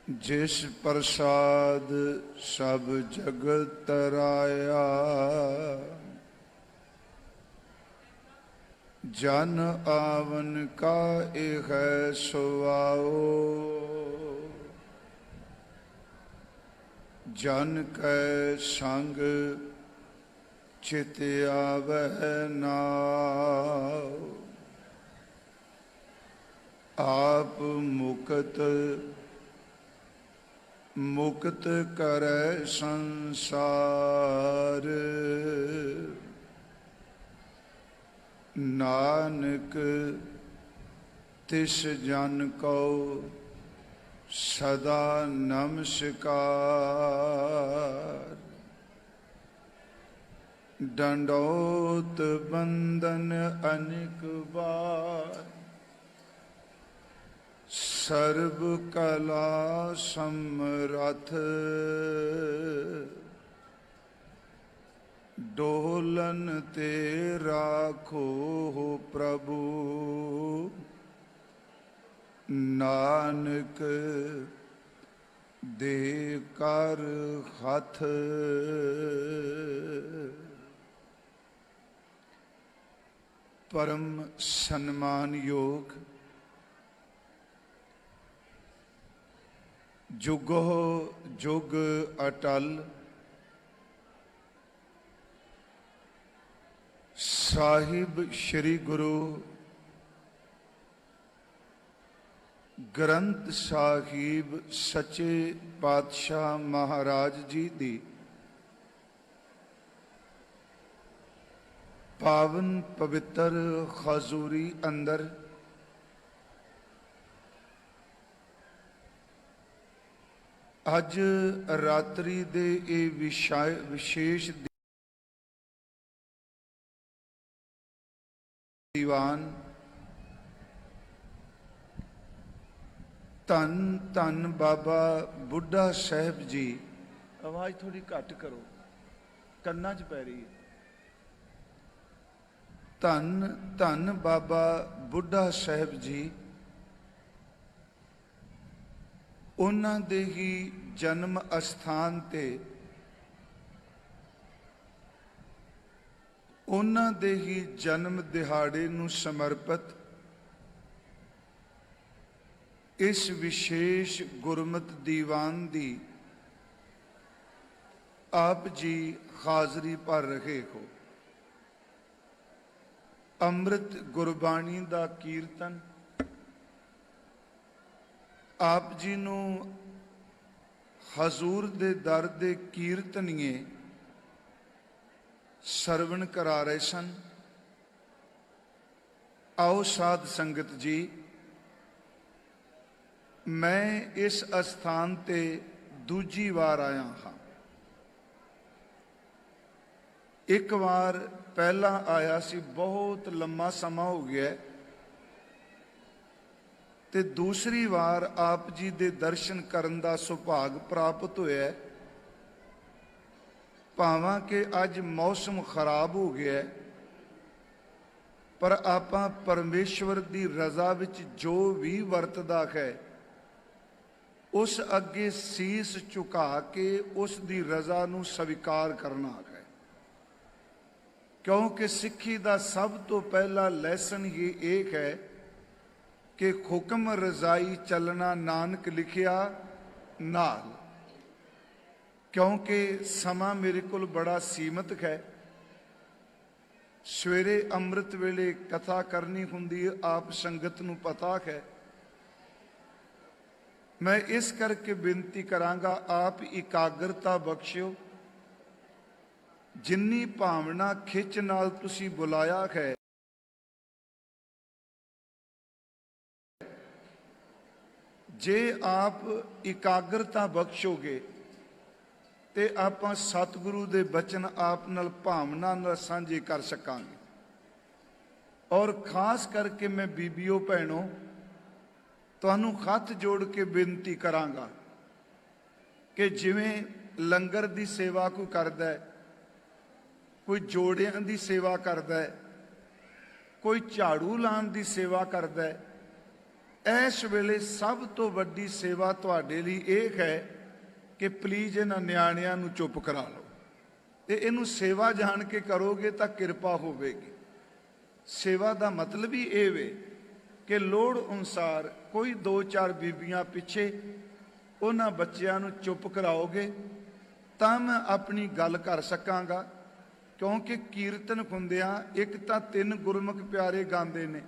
जिस प्रसाद सब जगत तराया, जन आवन का एक है सुआओ। जन कै संग चित आवह नाव, आप मुक्त मुक्त करे संसार। नानक तिस जन को सदा नमस्कार। दंडोत बंदन अनेक बार, सर्व कला समरथ। डोलन ते राखो प्रभु, नानक दे कर हथ। परम सम्मान योग जुगो जुग अटल, साहिब श्री गुरु ग्रंथ साहिब सच्चे पातशाह महाराज जी दी पावन पवित्र हजूरी अंदर अज रात्रि दे ये विशेष दीवान धन धन बाबा बुढ़ा साहब जी। आवाज थोड़ी घट करो, कन्ना च पै रही है। धन धन बाबा बुढ़ा साहब जी, उन्हां दे ही जन्म अस्थान ते उन्हां दे ही जन्म दिहाड़े नूं समर्पित इस विशेष गुरमत दीवान दी आप जी हाजरी भर रहे हो। अमृत गुरबाणी दा कीर्तन आप जी नूं हजूर दे दर दे कीर्तनीए सरवण करा रहे सन। आओ साध संगत जी, मैं इस अस्थान ते दूजी बार आया हाँ। एक बार पहला आया सी, बहुत लंबा समा हो गया, ते दूसरी बार आप जी दे दर्शन करन दा सुभाग प्राप्त होया। भावां कि अज मौसम खराब हो गया, पर आपां परमेश्वर दी रजा विच जो भी वरतदा है उस अगे सीस झुका के उस दी रजा नूं स्वीकार करना है। क्योंकि सिक्खी दा सब तो पहला लैसन ही एक है कि हुक्म रजाई चलना नानक लिखिया नाल। क्योंकि समा मेरे कोल बड़ा सीमित है, सवेरे अमृत वेले कथा करनी हुंदी, आप संगत नूं पता है। मैं इस करके बेनती करांगा, आप इकाग्रता बख्शियो। जिन्नी भावना खिच नाल तुसी बुलाया है, जे आप इकाग्रता बख्शोगे ते आपां सतगुरु दे बचन आप नाल भावना नाल सांझे कर सकांगे। और खास करके मैं बीबियो भैनों तुहानूं हथ जोड़ के बेनती करांगा कि जिवें लंगर दी सेवा कोई करदा है, कोई जोड़ियां दी सेवा करदा है, कोई झाड़ू लाने की सेवा करदा है, इस वेले सब तो वड्डी सेवा तुहाडे लई इह है कि प्लीज़ इन्हां नियाणिਆਂ ਨੂੰ चुप करा लो। ਤੇ ਇਹਨੂੰ सेवा जान के करोगे तो किरपा होवेगी। सेवा का मतलब ही ये वे कि लोड़ अनुसार कोई 2-4 बीबियां पिछे उन्हां बच्चों नूं चुप कराओगे तो मैं अपनी गल कर सकांगा। क्योंकि कीर्तन हुंदियां एक तो 3 गुरमुख प्यारे गांदे ने,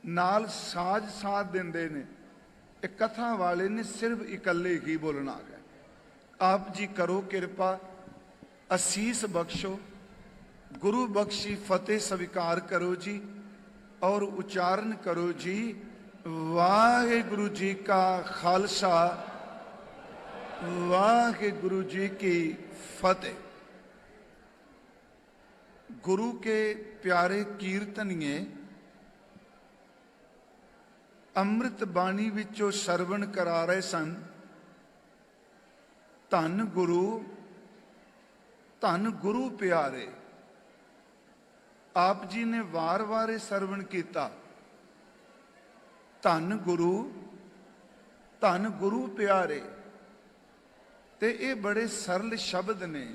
नाल साज साथ दिंदे ने, कथा वाले ने सिर्फ इकल्ले ही बोलना है। आप जी करो किरपा, असीस बख्शो, गुरु बख्शी फतेह स्वीकार करो जी और उच्चारण करो जी, वाहिगुरु जी का खालसा वाहिगुरु जी की फतेह। गुरु के प्यारे कीर्तनीए अमृत बाणी विचों सरवण करा रहे सन। धन गुरु प्यारे। आप जी ने वार वार सरवण किया, धन गुरु प्यारे। ते ये बड़े सरल शब्द ने।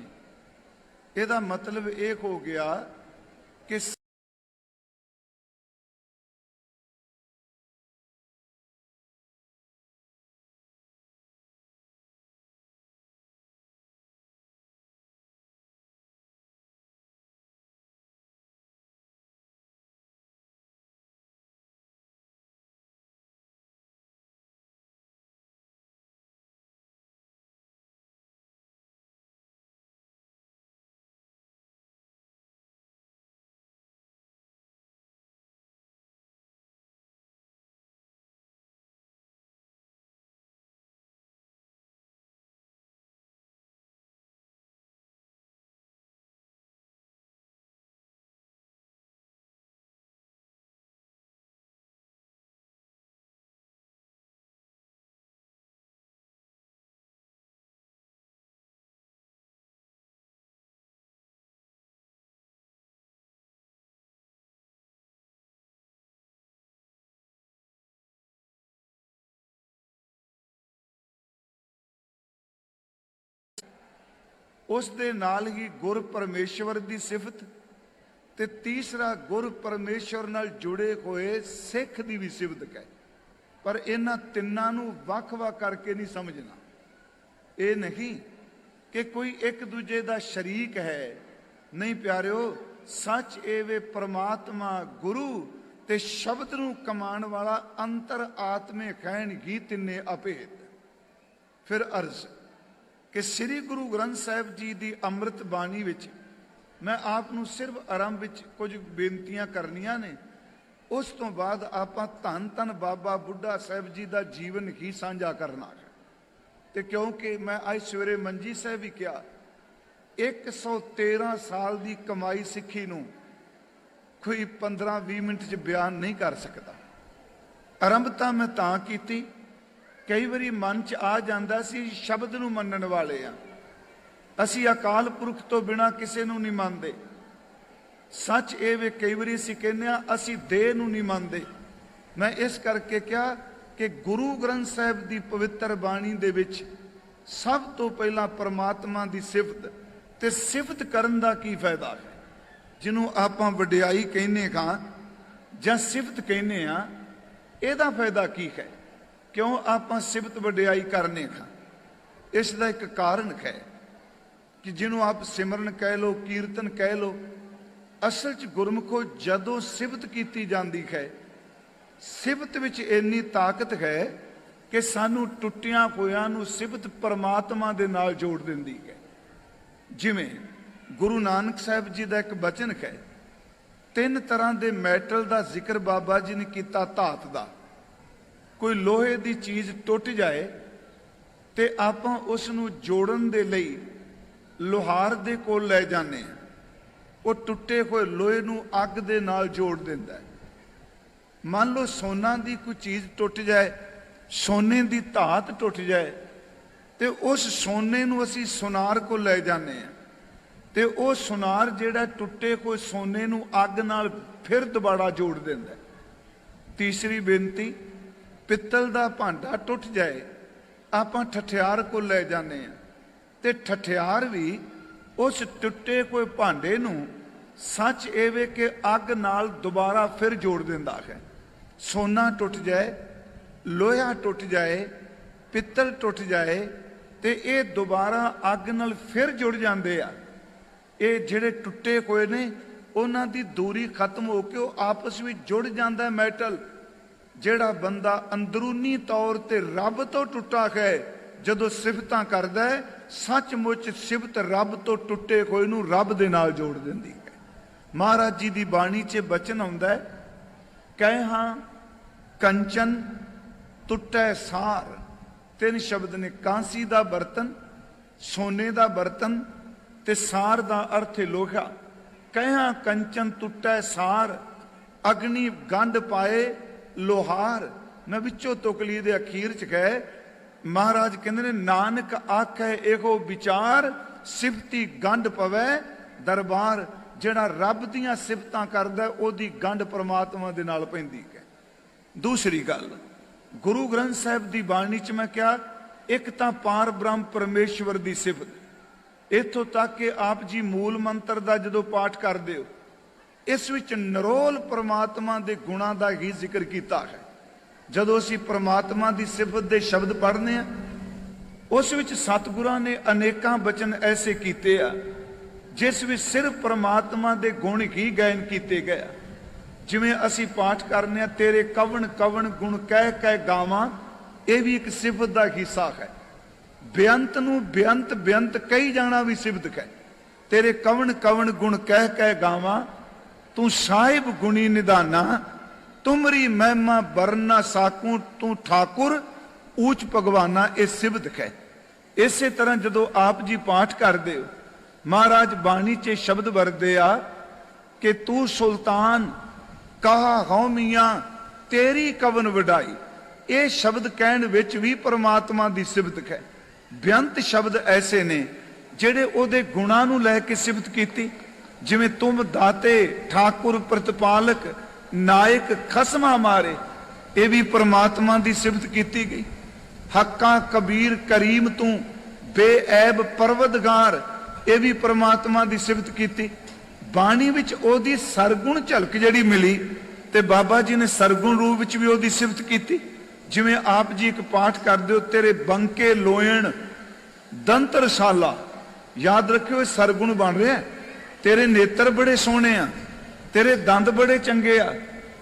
ਇਹਦਾ मतलब ਇਹ हो गया कि उस दे नाल ही गुर परमेश्वर की सिफत ते तीसरा गुर परमेश्वर नाल जुड़े हुए सिख की भी सिफत है। पर इन्हां तिन्नां नूं वख-वख करके नहीं समझना। ये नहीं कि कोई एक दूजे का शरीक है, नहीं प्यारिओ। सच एवे परमात्मा गुरु ते शब्द नूं कमान वाला अंतर आत्मे खैण ही तिन्ने अभेद। फिर अर्ज कि श्री गुरु ग्रंथ साहिब जी की अमृत बाणी विच मैं आपनूं सिर्फ आरंभ विच कुछ बेनतियां करनियां ने। उस तो बाद आपां धन धन बाबा बुढ़ा साहिब जी का जीवन ही साझा करना है। तो क्योंकि मैं अज सवेरे मंजी साहिब भी कहा 113 साल की कमाई सिक्खी नूं कोई 15-20 मिनट च बयान नहीं कर सकता। आरंभता मैं तां कीती, कई बारी मन च आ जाता सी शब्द नूं मनण वाले आ, असी अकाल पुरख तो बिना किसी नूं नहीं मानते। सच ये वे कई बारी असी कहने असी देह नूं नहीं मानते। मैं इस करके कहा कि गुरु ग्रंथ साहिब की पवित्र बाणी दे विच सब तो पहला परमात्मा की सिफत ते सिफत करन दा की फायदा है। जिन्हों आपां वडियाई कहने खां जां सिफत कहने आ, इहदा फायदा की है? क्यों आपां सिफत वडियाई करने खां? इसका एक कारण है कि जिन्हों आप सिमरन कह लो, कीर्तन कह लो, असल च गुरमुखो जदों सिफत की जाती है, सिफत विच इन्नी ताकत है कि सानू टुटियां होयां नू सिफत परमात्मा दे नाल जोड़ दिंदी है। जिवें गुरु नानक साहिब जी का एक बचन है, 3 तरह के मैटल का जिक्र बाबा जी ने किया धात का। कोई लोहे की चीज़ टुट जाए तो आपां उस नूं जोड़न दे लई लोहार दे कोल लै जाने, वो टुटे हुए लोहे नूं अग दे नाल जोड़ दिंदा है। मान लो सोना की कोई चीज़ टुट जाए, सोने की धात टुट जाए, तो उस सोने नूं असीं सुनार को लै जाने हैं, तो वह सुनार जिहड़ा टुटे हुए सोने नूं अग नाल फिर दोबारा जोड़ दिंदा है। तीसरी बेनती पित्तल का भांडा टुट जाए आपां ठठियार को ले जाने ते ठठियार भी उस टुटे कोई भांडे नूं सच एवे कि अग नाल दोबारा फिर जोड़ दिंदा है। सोना टुट जाए, लोहा टुट जाए, पित्तल टुट जाए ते ये दोबारा अग नाल फिर जुड़ जाते आ। ये जिहड़े टुटे होए ने उन्हां दी दूरी खत्म हो के आपस में जुड़ जाता है मैटल। जिहड़ा बंदा अंदरूनी तौर ते रब तो टुटा है जदों सिफतां करदा है, सचमुच सिफत रब तो टुटे होए नूं रब दे नाल जोड़ दिंदी है। महाराज जी दी बाणी च बचन आउंदा है, कह हां कंचन टुटै सार। तीन शब्द ने, कांसी दा बर्तन, सोने दा बर्तन ते सार दा अर्थ है लोहा। कह कंचन टुटै सार, अग्नि गंढ पाए लोहार। मैं विचों तुकली दे अखीर च कहे महाराज कहते ने, नानक आखे एहो विचार, सिफती गंढ पवै दरबार। जिहड़ा रब दियां सिफतां करदा ओदी गंढ परमात्मा दे नाल पैंदी है। दूसरी गल, गुरु ग्रंथ साहिब दी बाणी च मैं क्या, एक तां पार ब्रह्म परमेश्वर दी सिफत, इत्थों तक कि आप जी मूल मंत्र दा जदों पाठ करदे हो इस विच निरोल परमात्मा दे गुणां दा ही जिक्र कीता है। जदों असीं परमात्मा दी सिफत दे शब्द पढ़ने आ उस विच सतगुरां ने अनेकां बचन ऐसे कीते आ जिस विच सिर्फ परमात्मा दे गुण ही गायन कीते गए। जिवें असीं पाठ करने आ, तेरे कवन कवन गुण कह कह गावां, यह भी एक सिफत दा हिस्सा है। बेअंत नूं बेअंत बेअंत कही जाना भी सिफत है। तेरे कवन कवन गुण कह कह गावां, तू साहिब गुणी निधाना, तुमरी महिमा बरना साकू, तू ठाकुर ऊच भगवाना, यह सिफत है। इसे तरह जदों आप जी पाठ करदे हो महाराज बाणी च शब्द वरदे आ कि तू सुल्तान कहा कौमियां तेरी कवन वडाई। ये शब्द कहण विच भी परमात्मा दी सिफत है। बेअंत शब्द ऐसे ने जिहड़े ओदे गुणां नूं लै के सिफत कीती। जिवें तुम दाते ठाकुर प्रतिपालक नायक खसमा मारे, ये भी परमात्मा दी सिफत कीती गई। हक्का कबीर करीम तू बेऐब परवदगार, ये भी परमात्मा दी सिफत कीती। बाणी विच ओदी सरगुण झलक जिहड़ी मिली ते बाबा जी ने सरगुण रूप विच भी ओदी सिफत कीती। जिवें आप जी एक पाठ करदे हो, तेरे बंके लोयण दंत रसाला, याद रखियो सरगुण बन रहा है। तेरे नेत्र बड़े सोहने आ, तेरे दंद बड़े चंगे आ,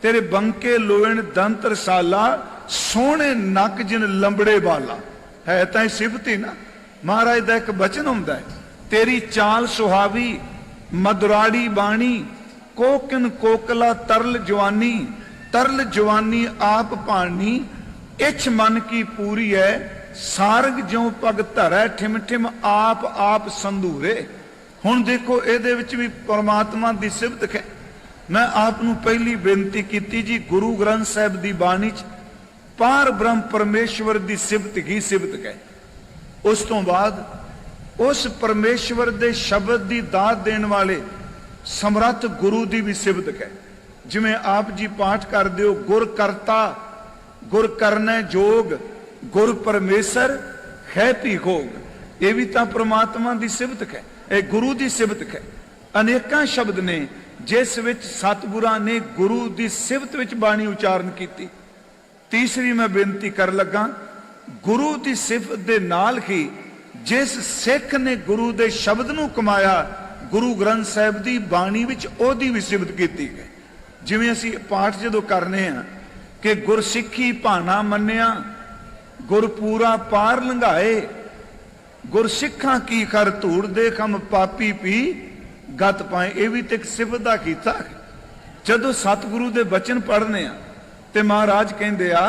तेरे बंके लोयण दंत रसाला, सोहने नक जिन लंबड़े बाला। है तां सिफत ही ना। महाराज दा एक बचन हुंदा है, तेरी चाल सुहावी मधुराड़ी बाणी, कोकिन कोकला तरल जवानी, तरल जवानी आप भानी, इछ मन की पूरी है, सारग ज्यों पग धरै ठिम ठिम आप आप संधूरे। हुण देखो इहदे विच भी परमात्मा दी सिफत है। मैं आप नूं पहली बेनती कीती जी, गुरु ग्रंथ साहिब दी बाणी च पार ब्रह्म परमेश्वर दी सिफत ही सिफत है। उस तो बाद उस परमेश्वर दे शब्द दी दात देण वाले समर्थ गुरु दी भी सिफत है। जिवें आप जी पाठ करदे हो, गुर करता गुर करने जोग, गुर परमेश्वर है भी होग, ये भी तां परमात्मा दी सिफत है, ये गुरु दी सिफत है। अनेकां शब्द ने जिस विच सतगुरां ने गुरु दी सिफत विच बाणी उचारण कीती। तीसरी मैं बेनती कर लगा, गुरु दी सिफत दे नाल ही जिस सिख ने गुरु दे शब्द नूं कमाया, गुरु ग्रंथ साहिब दी बाणी विच ओदी भी सिफत कीती है। जिवें असीं पाठ जदों करने आ कि गुरसिੱਖੀ ਭਾਣਾ ਮੰਨਿਆ, गुरपूरा पार लंघाए, गुरसिੱਖਾਂ की खर धूड़ दे खम पापी पी गत पाए। ये भी तो एक सिफत दा कीता। जदों सतगुरु दे बचन पढ़ने आ ते महाराज कहंदे आ,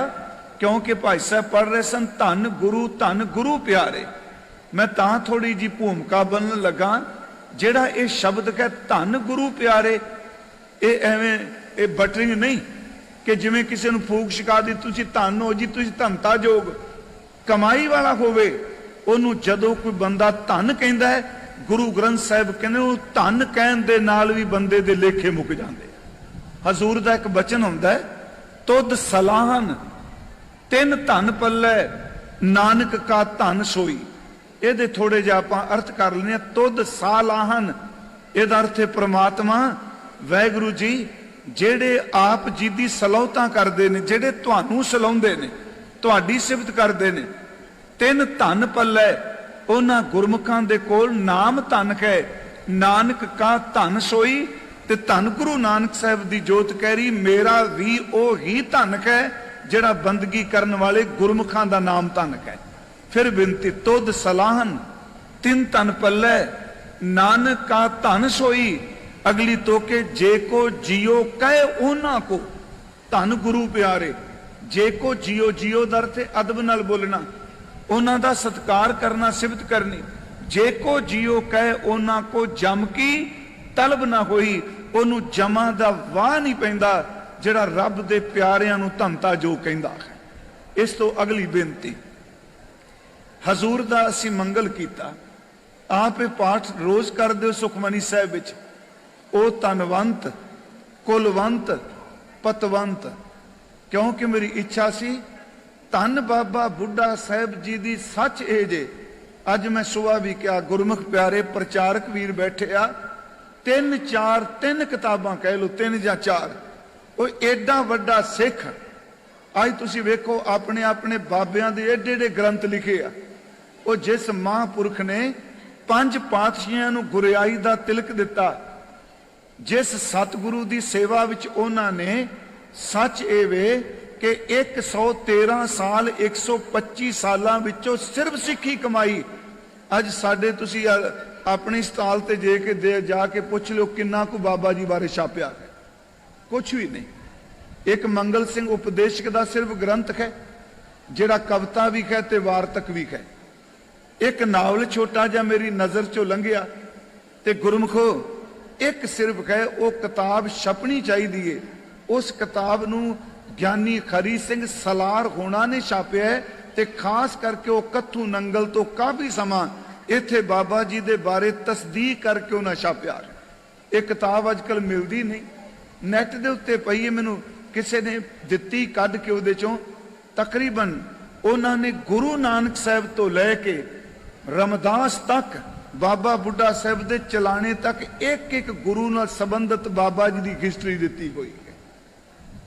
क्योंकि भाई साहब पढ़ रहे सन धन गुरु प्यारे, मैं तां थोड़ी जी भूमिका बनन लगा। जिहड़ा ये शब्द कह धन गुरु प्यारे, ये एवें ये बटरिंग नहीं कि जिवें किसी नूं फूक छका दी, तुसीं धन हो जी, तुसीं धनता जोग कमाई वाला होवे। ओनू जदों कोई बंदा धन कहंदा है, गुरु ग्रंथ साहिब कहंदे ओह धन कहण दे नाल भी बंदे दे लेखे मुक जांदे। हजूर दा एक बचन हुंदा है, तुद सलाहन ਤਿੰਨ ਧਨ ਪੱਲੇ ਨਾਨਕ ਕਾ ਧਨ ਸੋਈ। ਇਹਦੇ ਥੋੜੇ ਜਿਹਾ ਆਪਾਂ ਅਰਥ ਕਰ ਲੈਂਦੇ ਹਾਂ। ਤੁਧ ਸਾਲਾਹਨ, ਇਹਦਾ ਅਰਥ ਹੈ ਪ੍ਰਮਾਤਮਾ ਵਾਹਿਗੁਰੂ ਜੀ ਜਿਹੜੇ ਆਪ ਜੀ ਦੀ ਸਲਾਹੁਤਾਂ ਕਰਦੇ ਨੇ, ਜਿਹੜੇ ਤੁਹਾਨੂੰ ਸਲਾਹੁੰਦੇ ਨੇ, ਤੁਹਾਡੀ ਸਿਫਤ ਕਰਦੇ ਨੇ। ਤਿੰਨ ਧਨ ਪੱਲੇ ਉਹਨਾਂ ਗੁਰਮੁਖਾਂ ਦੇ ਕੋਲ ਨਾਮ ਧਨ ਹੈ, ਨਾਨਕ ਕਾ ਧਨ ਸੋਈ। ਤੇ ਧੰਨ ਗੁਰੂ ਨਾਨਕ ਸਾਹਿਬ ਦੀ ਜੋਤ ਕਹਿ ਰਹੀ ਮੇਰਾ ਵੀ ਉਹ ਹੀ ਧਨ ਹੈ ਜਿਹੜਾ ਬੰਦਗੀ ਕਰਨ ਵਾਲੇ ਗੁਰਮੁਖਾਂ ਦਾ ਨਾਮ ਧਨ ਹੈ। ਫਿਰ ਬੇਨਤੀ ਤੁਧ ਸਲਾਹਨ ਤਿੰਨ ਧਨ ਪੱਲੇ ਨਾਨਕ ਕਾ ਧਨ ਸੋਈ। ਅਗਲੀ ਤੋਕੇ ਜੇ ਕੋ ਜਿयो ਕਹੇ ਉਹਨਾਂ ਕੋ ਧੰਨ ਗੁਰੂ ਪਿਆਰੇ। ਜੇ ਕੋ ਜਿयो, ਜਿयो ਦਾ ਅਰਥ ਹੈ ਅਦਬ ਨਾਲ ਬੋਲਣਾ, ਉਹਨਾਂ ਦਾ ਸਤਿਕਾਰ ਕਰਨਾ, ਸਿਫਤ ਕਰਨੀ। ਜੇ ਕੋ ਜਿयो ਕਹੇ ਉਹਨਾਂ ਕੋ ਜਮ ਕੀ ਤਲਬ ਨਾ ਹੋਈ। ਉਹਨੂੰ ਜਮਾਂ ਦਾ ਵਾਹ ਨਹੀਂ ਪੈਂਦਾ ਜਿਹੜਾ ਰੱਬ ਦੇ ਪਿਆਰਿਆਂ ਨੂੰ ਧੰਤਾ ਜੋ ਕਹਿੰਦਾ ਹੈ। ਇਸ ਤੋਂ ਅਗਲੀ ਬੇਨਤੀ, ਹਜ਼ੂਰ ਦਾ ਅਸੀਂ ਮੰਗਲ ਕੀਤਾ, ਆਪ ਇਹ ਪਾਠ ਰੋਜ਼ ਕਰਦੇ ਹੋ ਸੁਖਮਨੀ ਸਾਹਿਬ ਵਿੱਚ। ਉਹ ਧਨਵੰਤ ਕੁਲਵੰਤ ਪਤਵੰਤ, ਕਿਉਂਕਿ ਮੇਰੀ ਇੱਛਾ ਸੀ ਧੰਨ ਬਾਬਾ ਬੁੱਢਾ ਸਾਹਿਬ ਜੀ ਦੀ ਸੱਚ ਇਹ ਜੇ। ਅੱਜ ਮੈਂ ਸੁਬਹ ਵੀ ਕਿਹਾ ਗੁਰਮੁਖ ਪਿਆਰੇ ਪ੍ਰਚਾਰਕ ਵੀਰ ਬੈਠੇ ਆ, ਤਿੰਨ ਕਿਤਾਬਾਂ ਕਹਿ ਲਓ, 3 ਜਾਂ 4। ਉਹ ਏਡਾ ਵੱਡਾ ਸਿੱਖ, ਅੱਜ ਤੁਸੀਂ ਵੇਖੋ ਆਪਣੇ ਆਪਣੇ ਬਾਬਿਆਂ ਦੇ ਏਡੇ ਏਡੇ ਗ੍ਰੰਥ ਲਿਖੇ ਆ। ਉਹ ਜਿਸ ਮਹਾਂਪੁਰਖ ਨੇ 5 ਪਾਤਸ਼ਾਹਾਂ ਨੂੰ ਗੁਰਿਆਈ ਦਾ ਤਿਲਕ ਦਿੱਤਾ, ਜਿਸ ਸਤਿਗੁਰੂ ਦੀ ਸੇਵਾ ਵਿੱਚ ਉਹਨਾਂ ਨੇ, ਸੱਚ ਇਹ ਵੇ ਕਿ 113 ਸਾਲ 125 ਸਾਲਾਂ ਵਿੱਚੋਂ ਸਿਰਫ ਸਿੱਖੀ ਕਮਾਈ। ਅੱਜ ਸਾਡੇ ਤੁਸੀਂ ਆਪਣੀ ਸਟਾਲ ਤੇ ਜਾ ਕੇ ਪੁੱਛ ਲਿਓ ਕਿੰਨਾ ਕੁ ਬਾਬਾ ਜੀ ਬਾਰੇ ਛਾਪਿਆ ਹੈ, ਕੁਛ ਵੀ ਨਹੀਂ। ਇੱਕ ਮੰਗਲ ਸਿੰਘ ਉਪਦੇਸ਼ਕ ਦਾ ਸਿਰਫ ਗ੍ਰੰਥ ਹੈ ਜਿਹੜਾ ਕਵਿਤਾ ਵੀ ਹੈ ਤੇ ਵਾਰਤਕ ਵੀ ਹੈ। ਇੱਕ ਨਾਵਲ ਛੋਟਾ ਜਿਹਾ ਮੇਰੀ ਨਜ਼ਰ ਚੋਂ ਲੰਘਿਆ ਤੇ ਗੁਰਮੁਖੋ ਇੱਕ ਸਿਰਫ ਹੈ, ਉਹ ਕਿਤਾਬ ਛਪਣੀ ਚਾਹੀਦੀ ਏ। ਉਸ ਕਿਤਾਬ ਨੂੰ ਗਿਆਨੀ ਖਰੀ ਸਿੰਘ ਸਲਾਰ ਹੋਣਾ ਨੇ ਛਾਪਿਆ ਤੇ ਖਾਸ ਕਰਕੇ ਉਹ ਕੱਥੂ ਨੰਗਲ ਤੋਂ ਕਾਫੀ ਸਮਾਂ ਇੱਥੇ ਬਾਬਾ ਜੀ ਦੇ ਬਾਰੇ ਤਸਦੀਕ ਕਰਕੇ ਉਹਨਾਂ ਛਾਪਿਆ। ਇਹ ਕਿਤਾਬ ਅੱਜ ਕੱਲ ਮਿਲਦੀ ਨਹੀਂ, ਨੈਟ ਦੇ ਉੱਤੇ ਪਈ ਹੈ, ਮੈਨੂੰ ਕਿਸੇ ਨੇ ਦਿੱਤੀ ਕੱਢ ਕੇ। ਉਹਦੇ ਚੋਂ ਤਕਰੀਬਨ ਉਹਨਾਂ ਨੇ ਗੁਰੂ ਨਾਨਕ ਸਾਹਿਬ ਤੋਂ ਲੈ ਕੇ ਰਮਦਾਸ ਤੱਕ, ਬਾਬਾ ਬੁੱਢਾ ਸਾਹਿਬ ਦੇ ਚਲਾਣੇ ਤੱਕ ਇੱਕ ਇੱਕ ਗੁਰੂ ਨਾਲ ਸੰਬੰਧਿਤ ਬਾਬਾ ਜੀ ਦੀ ਹਿਸਟਰੀ ਦਿੱਤੀ ਹੋਈ ਹੈ।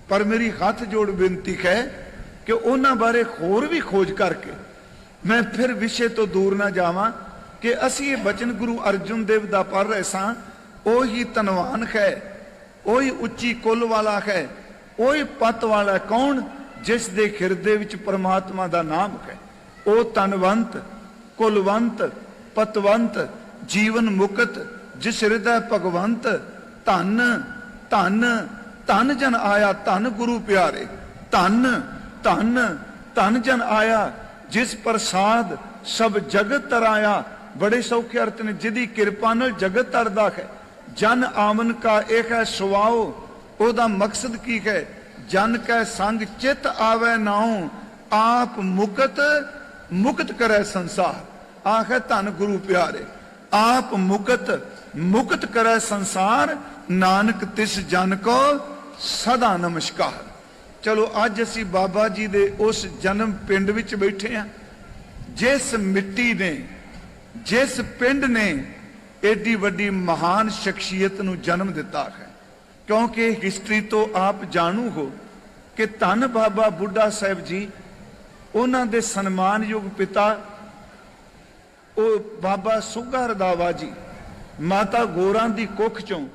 ਪਰ ਮੇਰੀ ਹੱਥ ਜੋੜ ਬੇਨਤੀ ਹੈ ਕਿ ਉਹਨਾਂ ਬਾਰੇ ਹੋਰ ਵੀ ਖੋਜ ਕਰਕੇ ਮੈਂ ਫਿਰ ਵਿਸ਼ੇ ਤੋਂ ਦੂਰ ਨਾ ਜਾਵਾਂ ਕਿ ਅਸੀਂ ਇਹ ਬਚਨ ਗੁਰੂ ਅਰਜਨ ਦੇਵ ਦਾ ਪੜ੍ਹ ਰਹੇ ਸਾਂ। ਉਹੀ ਧਨਵਾਨ ਹੈ, ਉਹੀ ਉੱਚੀ ਕੁੱਲ ਵਾਲਾ ਹੈ, ਉਹੀ ਪਤ ਵਾਲਾ। ਕੌਣ? ਜਿਸ ਦੇ ਹਿਰਦੇ ਵਿੱਚ ਪਰਮਾਤਮਾ ਦਾ ਨਾਮ ਹੈ। ਉਹ ਧਨਵੰਤ ਕੁਲਵੰਤ ਪਤਵੰਤ ਜੀਵਨ ਮੁਕਤ ਜਿਸ ਹਿਰਦੈ ਭਗਵੰਤ। ਧਨ ਧਨ ਧਨ ਜਨ ਆਇਆ ਧਨ ਗੁਰੂ ਪਿਆਰੇ। ਧਨ ਧਨ ਧਨ ਜਨ ਆਇਆ ਜਿਸ ਪ੍ਰਸਾਦ ਸਭ ਜਗਤ ਤਰਾਇਆ। ਬੜੇ ਸੌਖੇ ਅਰਥ ਨੇ, ਜਿਹਦੀ ਕਿਰਪਾ ਨਾਲ ਜਗਤ ਤਰਦਾ ਹੈ। ਜਨ ਆਮਨ ਕਾ ਇੱਕ ਹੈ ਸੁਆਓ, ਉਹਦਾ ਮਕਸਦ ਕੀ ਹੈ? ਜਨ ਕੈ ਸੰਗ ਚਿਤ ਆਵੇ ਨਾਉ, ਆਪ ਮੁਕਤ ਮੁਕਤ ਕਰੇ ਸੰਸਾਰ। ਆਖੇ ਧੰਨ ਗੁਰੂ ਪਿਆਰੇ, ਆਪ ਮੁਕਤ ਮੁਕਤ ਕਰੇ ਸੰਸਾਰ। ਨਾਨਕ ਤਿਸ ਜਨ ਕੋ ਸਦਾ ਨਮਸਕਾਰ। ਚਲੋ ਅੱਜ ਅਸੀਂ ਬਾਬਾ ਜੀ ਦੇ ਉਸ ਜਨਮ ਪਿੰਡ ਵਿੱਚ ਬੈਠੇ ਹਾਂ, ਜਿਸ ਮਿੱਟੀ ਨੇ, ਜਿਸ ਪਿੰਡ ਨੇ ਏਡੀ ਵੱਡੀ ਮਹਾਨ ਸ਼ਖਸੀਅਤ ਨੂੰ ਜਨਮ ਦਿੱਤਾ ਹੈ। ਕਿਉਂਕਿ ਹਿਸਟਰੀ ਤੋਂ ਆਪ ਜਾਣੂ ਹੋ ਕਿ ਧੰਨ ਬਾਬਾ ਬੁੱਢਾ ਸਾਹਿਬ ਜੀ, ਉਹਨਾਂ ਦੇ ਸਨਮਾਨਯੋਗ ਪਿਤਾ ਉਹ ਬਾਬਾ ਸੁੱਘਾ ਰੰਧਾਵਾ ਜੀ, ਮਾਤਾ ਗੋਰਾਂ ਦੀ ਕੁੱਖ ਚੋਂ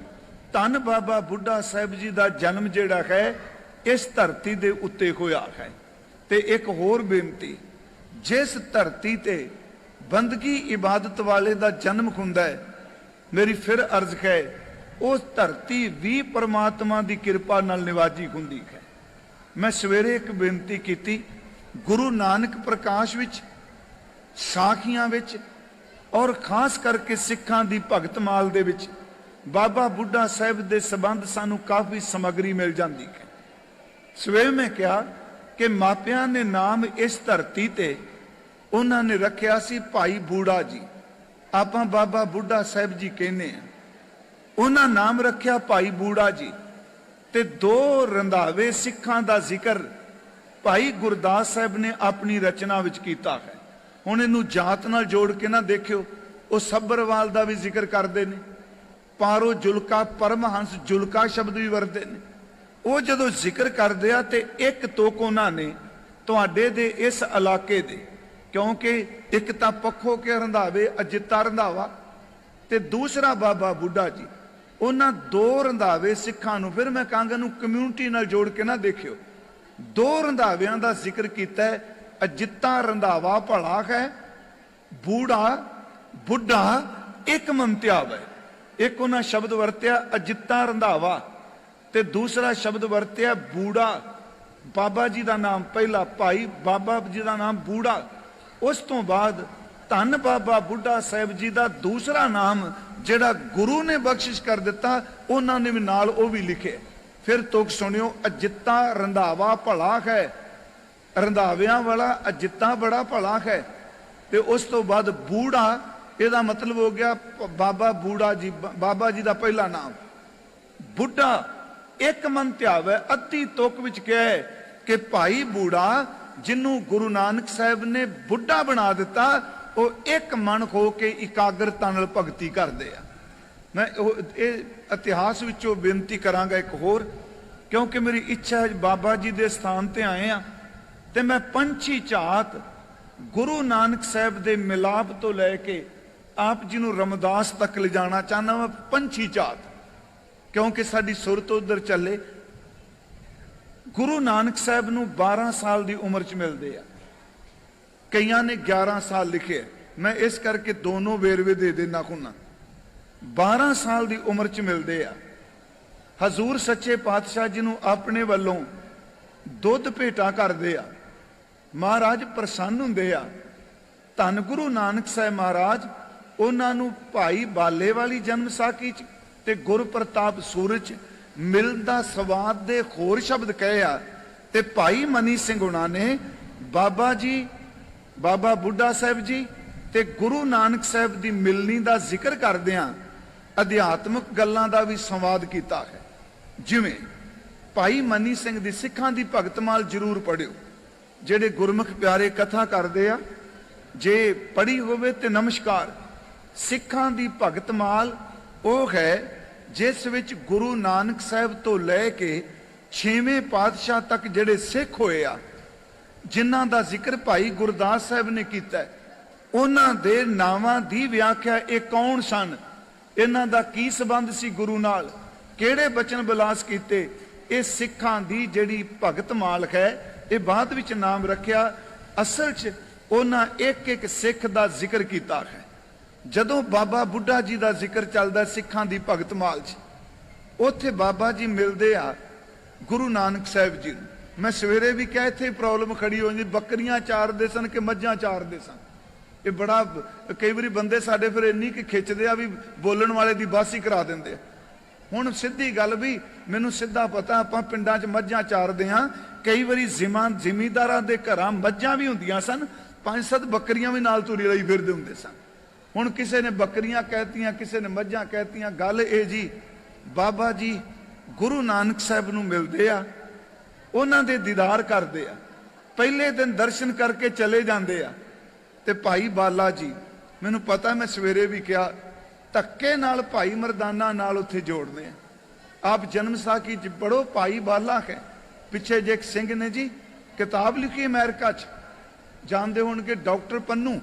ਧੰਨ ਬਾਬਾ ਬੁੱਢਾ ਸਾਹਿਬ ਜੀ ਦਾ ਜਨਮ ਜਿਹੜਾ ਹੈ ਇਸ ਧਰਤੀ ਦੇ ਉੱਤੇ ਹੋਇਆ ਹੈ। ਤੇ ਇੱਕ ਹੋਰ ਬੇਨਤੀ, ਜਿਸ ਧਰਤੀ ਤੇ ਬੰਦਗੀ ਇਬਾਦਤ ਵਾਲੇ ਦਾ ਜਨਮ ਹੁੰਦਾ ਹੈ, ਮੇਰੀ ਫਿਰ ਅਰਜ਼ ਹੈ ਉਸ ਧਰਤੀ ਵੀ ਪਰਮਾਤਮਾ ਦੀ ਕਿਰਪਾ ਨਾਲ ਨਿਵਾਜੀ ਹੁੰਦੀ ਹੈ। ਮੈਂ ਸਵੇਰੇ ਇੱਕ ਬੇਨਤੀ ਕੀਤੀ, ਗੁਰੂ ਨਾਨਕ ਪ੍ਰਕਾਸ਼ ਵਿੱਚ, ਸਾਖੀਆਂ ਵਿੱਚ ਔਰ ਖਾਸ ਕਰਕੇ ਸਿੱਖਾਂ ਦੀ ਭਗਤਮਾਲ ਦੇ ਵਿੱਚ ਬਾਬਾ ਬੁੱਢਾ ਸਾਹਿਬ ਦੇ ਸੰਬੰਧ ਸਾਨੂੰ ਕਾਫੀ ਸਮੱਗਰੀ ਮਿਲ ਜਾਂਦੀ ਹੈ। ਸਵੇਰੇ ਮੈਂ ਕਿਹਾ ਕਿ ਮਾਪਿਆਂ ਨੇ ਨਾਮ ਇਸ ਧਰਤੀ ਤੇ ਉਹਨਾਂ ਨੇ ਰੱਖਿਆ ਸੀ ਭਾਈ ਬੂੜਾ ਜੀ। ਆਪਾਂ ਬਾਬਾ ਬੁੱਢਾ ਸਾਹਿਬ ਜੀ ਕਹਿੰਦੇ ਆ, ਉਹਨਾਂ ਨਾਮ ਰੱਖਿਆ ਭਾਈ ਬੂੜਾ ਜੀ। ਤੇ 2 ਰੰਧਾਵੇ ਸਿੱਖਾਂ ਦਾ ਜ਼ਿਕਰ ਭਾਈ ਗੁਰਦਾਸ ਸਾਹਿਬ ਨੇ ਆਪਣੀ ਰਚਨਾ ਵਿੱਚ ਕੀਤਾ ਹੈ। ਹੁਣ ਇਹਨੂੰ ਜਾਤ ਨਾਲ ਜੋੜ ਕੇ ਨਾ ਦੇਖਿਓ, ਉਹ ਸੱਭਰਵਾਲ ਦਾ ਵੀ ਜ਼ਿਕਰ ਕਰਦੇ ਨੇ, ਪਾਰੋ ਜੁਲਕਾ ਪਰਮਹੰਸ ਜੁਲਕਾ ਸ਼ਬਦ ਵੀ ਵਰਤਦੇ ਨੇ। ਉਹ ਜਦੋਂ ਜ਼ਿਕਰ ਕਰਦੇ ਆ ਤੇ ਇੱਕ ਤੁਕ ਉਹਨਾਂ ਨੇ ਤੁਹਾਡੇ ਦੇ ਇਸ ਇਲਾਕੇ ਦੇ, ਕਿਉਂਕਿ ਇੱਕ ਤਾਂ ਪੱਖੋ ਕੇ ਰੰਧਾਵੇ ਅਜਿੱਤਾ ਰੰਧਾਵਾ ਤੇ ਦੂਸਰਾ ਬਾਬਾ ਬੁੱਢਾ ਜੀ, ਉਹਨਾਂ ਦੋ ਰੰਧਾਵੇ ਸਿੱਖਾਂ ਨੂੰ, ਫਿਰ ਮੈਂ ਕਹਾਂਗਾ ਨੂੰ ਕਮਿਊਨਿਟੀ ਨਾਲ ਜੋੜ ਕੇ ਨਾ ਦੇਖਿਓ, ਦੋ ਰੰਧਾਵਿਆਂ ਦਾ ਜ਼ਿਕਰ ਕੀਤਾ ਹੈ। ਅਜਿੱਤਾ ਰੰਧਾਵਾ ਭਲਾ ਹੈ, ਬੂੜਾ ਬੁੱਢਾ ਇੱਕ ਮਮਤਿਆਵ ਹੈ। ਇੱਕ ਉਹਨਾਂ ਸ਼ਬਦ ਵਰਤਿਆ ਅਜਿੱਤਾ ਰੰਧਾਵਾ ਤੇ ਦੂਸਰਾ ਸ਼ਬਦ ਵਰਤਿਆ ਬੂੜਾ। ਬਾਬਾ ਜੀ ਦਾ ਨਾਮ ਪਹਿਲਾ, ਭਾਈ ਬਾਬਾ ਜੀ ਦਾ ਨਾਮ ਬੂੜਾ, ਉਸ ਤੋਂ ਬਾਅਦ ਧੰਨ ਬਾਬਾ ਬੁੱਢਾ ਸਾਹਿਬ ਜੀ ਦਾ ਦੂਸਰਾ ਨਾਮ ਜਿਹੜਾ ਗੁਰੂ ਨੇ ਬਖਸ਼ਿਸ਼ ਕਰ ਦਿੱਤਾ, ਉਹਨਾਂ ਨੇ ਵੀ ਨਾਲ ਉਹ ਵੀ ਲਿਖਿਆ। ਫਿਰ ਤੁਕ ਸੁਣਿਓ, ਅਜਿੱਤਾ ਰੰਧਾਵਾ ਭਲਾ ਹੈ, ਰੰਧਾਵਿਆਂ ਵਾਲਾ ਅਜਿੱਤਾ ਬੜਾ ਭਲਾ ਹੈ। ਤੇ ਉਸ ਤੋਂ ਬਾਅਦ ਬੂੜਾ, ਇਹਦਾ ਮਤਲਬ ਹੋ ਗਿਆ ਬਾਬਾ ਬੂੜਾ ਜੀ, ਬਾਬਾ ਜੀ ਦਾ ਪਹਿਲਾ ਨਾਮ। ਬੁੱਢਾ ਇੱਕ ਮਨ ਧਿਆਵੇ, ਅੱਧੀ ਤੁਕ ਵਿੱਚ ਕਿਹਾ ਹੈ ਕਿ ਭਾਈ ਬੂੜਾ ਜਿਹਨੂੰ ਗੁਰੂ ਨਾਨਕ ਸਾਹਿਬ ਨੇ ਬੁੱਢਾ ਬਣਾ ਦਿੱਤਾ, ਉਹ ਇੱਕ ਮਨ ਹੋ ਕੇ ਇਕਾਗਰਤਾ ਨਾਲ ਭਗਤੀ ਕਰਦੇ ਆ। ਮੈਂ ਇਹ ਇਤਿਹਾਸ ਵਿੱਚੋਂ ਬੇਨਤੀ ਕਰਾਂਗਾ ਇੱਕ ਹੋਰ, ਕਿਉਂਕਿ ਮੇਰੀ ਇੱਛਾ ਹੈ ਬਾਬਾ ਜੀ ਦੇ ਸਥਾਨ ਤੇ ਆਏ ਆ ਤੇ ਮੈਂ ਪੰਛੀ ਝਾਤ ਗੁਰੂ ਨਾਨਕ ਸਾਹਿਬ ਦੇ ਮਿਲਾਪ ਤੋਂ ਲੈ ਕੇ ਆਪ ਜੀ ਨੂੰ ਰਮਦਾਸ ਤੱਕ ਲਿਜਾਣਾ ਚਾਹੁੰਦਾ ਮੈਂ, ਪੰਛੀ ਝਾਤ, ਕਿਉਂਕਿ ਸਾਡੀ ਸੁਰਤ ਉਧਰ ਚੱਲੇ। ਗੁਰੂ ਨਾਨਕ ਸਾਹਿਬ ਨੂੰ 12 ਸਾਲ ਦੀ ਉਮਰ 'ਚ ਮਿਲਦੇ ਆ, ਕਈਆਂ ਨੇ 11 ਸਾਲ ਲਿਖੇ। ਮੈਂ ਇਸ ਕਰਕੇ ਦੋਨੋਂ ਵੇਰਵੇ ਦੇ ਦੇਣਾ ਹੁੰਨਾ। 12 ਸਾਲ ਦੀ ਉਮਰ 'ਚ ਮਿਲਦੇ ਆ। ਹਜ਼ੂਰ ਸੱਚੇ ਪਾਤਸ਼ਾਹ ਜੀ ਨੂੰ ਆਪਣੇ ਵੱਲੋਂ ਦੁੱਧ ਭੇਟਾ ਕਰਦੇ ਆ, ਮਹਾਰਾਜ ਪ੍ਰਸੰਨ ਹੁੰਦੇ ਆ। ਧੰਨ ਗੁਰੂ ਨਾਨਕ ਸਾਹਿਬ ਮਹਾਰਾਜ ਉਹਨਾਂ ਨੂੰ ਭਾਈ ਬਾਲੇ ਵਾਲੀ ਜਨਮ ਸਾਖੀ 'ਚ ਤੇ ਗੁਰ ਪ੍ਰਤਾਪ ਸੂਰਜ ਮਿਲਣ ਦਾ ਸਵਾਦ ਦੇ ਹੋਰ ਸ਼ਬਦ ਕਹੇ ਆ। ਤੇ ਭਾਈ ਮਨੀ ਸਿੰਘ ਉਹਨਾਂ ਨੇ ਬਾਬਾ ਜੀ, ਬਾਬਾ ਬੁੱਢਾ ਸਾਹਿਬ ਜੀ ਤੇ ਗੁਰੂ ਨਾਨਕ ਸਾਹਿਬ ਦੀ ਮਿਲਣੀ ਦਾ ਜ਼ਿਕਰ ਕਰਦਿਆਂ ਅਧਿਆਤਮਿਕ ਗੱਲਾਂ ਦਾ ਵੀ ਸੰਵਾਦ ਕੀਤਾ ਹੈ। ਜਿਵੇਂ ਭਾਈ ਮਨੀ ਸਿੰਘ ਦੀ ਸਿੱਖਾਂ ਦੀ ਭਗਤਮਾਲ ਜ਼ਰੂਰ ਪੜਿਓ, ਜਿਹੜੇ ਗੁਰਮੁਖ ਪਿਆਰੇ ਕਥਾ ਕਰਦੇ ਆ, ਜੇ ਪੜ੍ਹੀ ਹੋਵੇ ਤੇ ਨਮਸਕਾਰ। ਸਿੱਖਾਂ ਦੀ ਭਗਤਮਾਲ ਉਹ ਹੈ ਜਿਸ ਵਿੱਚ ਗੁਰੂ ਨਾਨਕ ਸਾਹਿਬ ਤੋਂ ਲੈ ਕੇ 6ਵੇਂ ਪਾਤਸ਼ਾਹ ਤੱਕ ਜਿਹੜੇ ਸਿੱਖ ਹੋਏ ਆ, ਜਿਨ੍ਹਾਂ ਦਾ ਜ਼ਿਕਰ ਭਾਈ ਗੁਰਦਾਸ ਸਾਹਿਬ ਨੇ ਕੀਤਾ, ਉਹਨਾਂ ਦੇ ਨਾਵਾਂ ਦੀ ਵਿਆਖਿਆ, ਇਹ ਕੌਣ ਸਨ, ਇਹਨਾਂ ਦਾ ਕੀ ਸੰਬੰਧ ਸੀ ਗੁਰੂ ਨਾਲ, ਕਿਹੜੇ ਬਚਨ ਬਿਲਾਸ ਕੀਤੇ, ਇਹ ਸਿੱਖਾਂ ਦੀ ਜਿਹੜੀ ਭਗਤਮਾਲ ਹੈ। ਇਹ ਬਾਅਦ ਵਿੱਚ ਨਾਮ ਰੱਖਿਆ, ਅਸਲ 'ਚ ਉਹਨਾਂ ਇੱਕ ਇੱਕ ਸਿੱਖ ਦਾ ਜ਼ਿਕਰ ਕੀਤਾ ਹੈ। ਜਦੋਂ ਬਾਬਾ ਬੁੱਢਾ ਜੀ ਦਾ ਜ਼ਿਕਰ ਚੱਲਦਾ ਸਿੱਖਾਂ ਦੀ ਭਗਤਮਾਲ 'ਚ, ਉੱਥੇ ਬਾਬਾ ਜੀ ਮਿਲਦੇ ਆ ਗੁਰੂ ਨਾਨਕ ਸਾਹਿਬ ਜੀ ਨੂੰ। ਮੈਂ ਸਵੇਰੇ ਵੀ ਕਿਹਾ ਇੱਥੇ ਪ੍ਰੋਬਲਮ ਖੜੀ ਹੋ ਜਾਂਦੀ, ਬੱਕਰੀਆਂ ਚਾਰਦੇ ਸਨ ਕਿ ਮੱਝਾਂ ਚਾਰਦੇ ਸਨ। ਇਹ ਬੜਾ ਕਈ ਵਾਰੀ ਬੰਦੇ ਸਾਡੇ ਫਿਰ ਇੰਨੀ ਕਿ ਖਿੱਚਦੇ ਆ ਵੀ ਬੋਲਣ ਵਾਲੇ ਦੀ ਬਸ ਹੀ ਕਰਾ ਦਿੰਦੇ ਆ। ਹੁਣ ਸਿੱਧੀ ਗੱਲ ਵੀ ਮੈਨੂੰ ਸਿੱਧਾ ਪਤਾ, ਆਪਾਂ ਪਿੰਡਾਂ 'ਚ ਮੱਝਾਂ ਚਾਰਦੇ ਆ, ਕਈ ਵਾਰੀ ਜ਼ਿਮੀਂਦਾਰਾਂ ਦੇ ਘਰਾਂ ਮੱਝਾਂ ਵੀ ਹੁੰਦੀਆਂ ਸਨ, 5-7 ਬੱਕਰੀਆਂ ਵੀ ਨਾਲ ਤੁਰੀ ਲਈ ਫਿਰਦੇ ਹੁੰਦੇ ਸਨ। ਹੁਣ ਕਿਸੇ ਨੇ ਬੱਕਰੀਆਂ ਕਹਿਤੀਆਂ, ਕਿਸੇ ਨੇ ਮੱਝਾਂ ਕਹਿਤੀਆਂ। ਗੱਲ ਇਹ ਜੀ, ਬਾਬਾ ਜੀ ਗੁਰੂ ਨਾਨਕ ਸਾਹਿਬ ਨੂੰ ਮਿਲਦੇ ਆ, ਉਹਨਾਂ ਦੇ ਦੀਦਾਰ ਕਰਦੇ ਆ, ਪਹਿਲੇ ਦਿਨ ਦਰਸ਼ਨ ਕਰਕੇ ਚਲੇ ਜਾਂਦੇ ਆ। ਤੇ ਭਾਈ ਬਾਲਾ ਜੀ, ਮੈਨੂੰ ਪਤਾ, ਮੈਂ ਸਵੇਰੇ ਵੀ ਕਿਹਾ, ਧੱਕੇ ਨਾਲ ਭਾਈ ਮਰਦਾਨਾ ਨਾਲ ਉੱਥੇ ਜੋੜਦੇ ਆ। ਆਪ ਜਨਮ ਸਾਖੀ 'ਚ ਪੜੋ, ਭਾਈ ਬਾਲਾ ਹੈ। ਪਿੱਛੇ ਜੇ ਇੱਕ ਸਿੰਘ ਨੇ ਜੀ ਕਿਤਾਬ ਲਿਖੀ ਅਮਰੀਕਾ 'ਚ, ਜਾਣਦੇ ਹੋਣਗੇ ਡਾਕਟਰ ਪੰਨੂ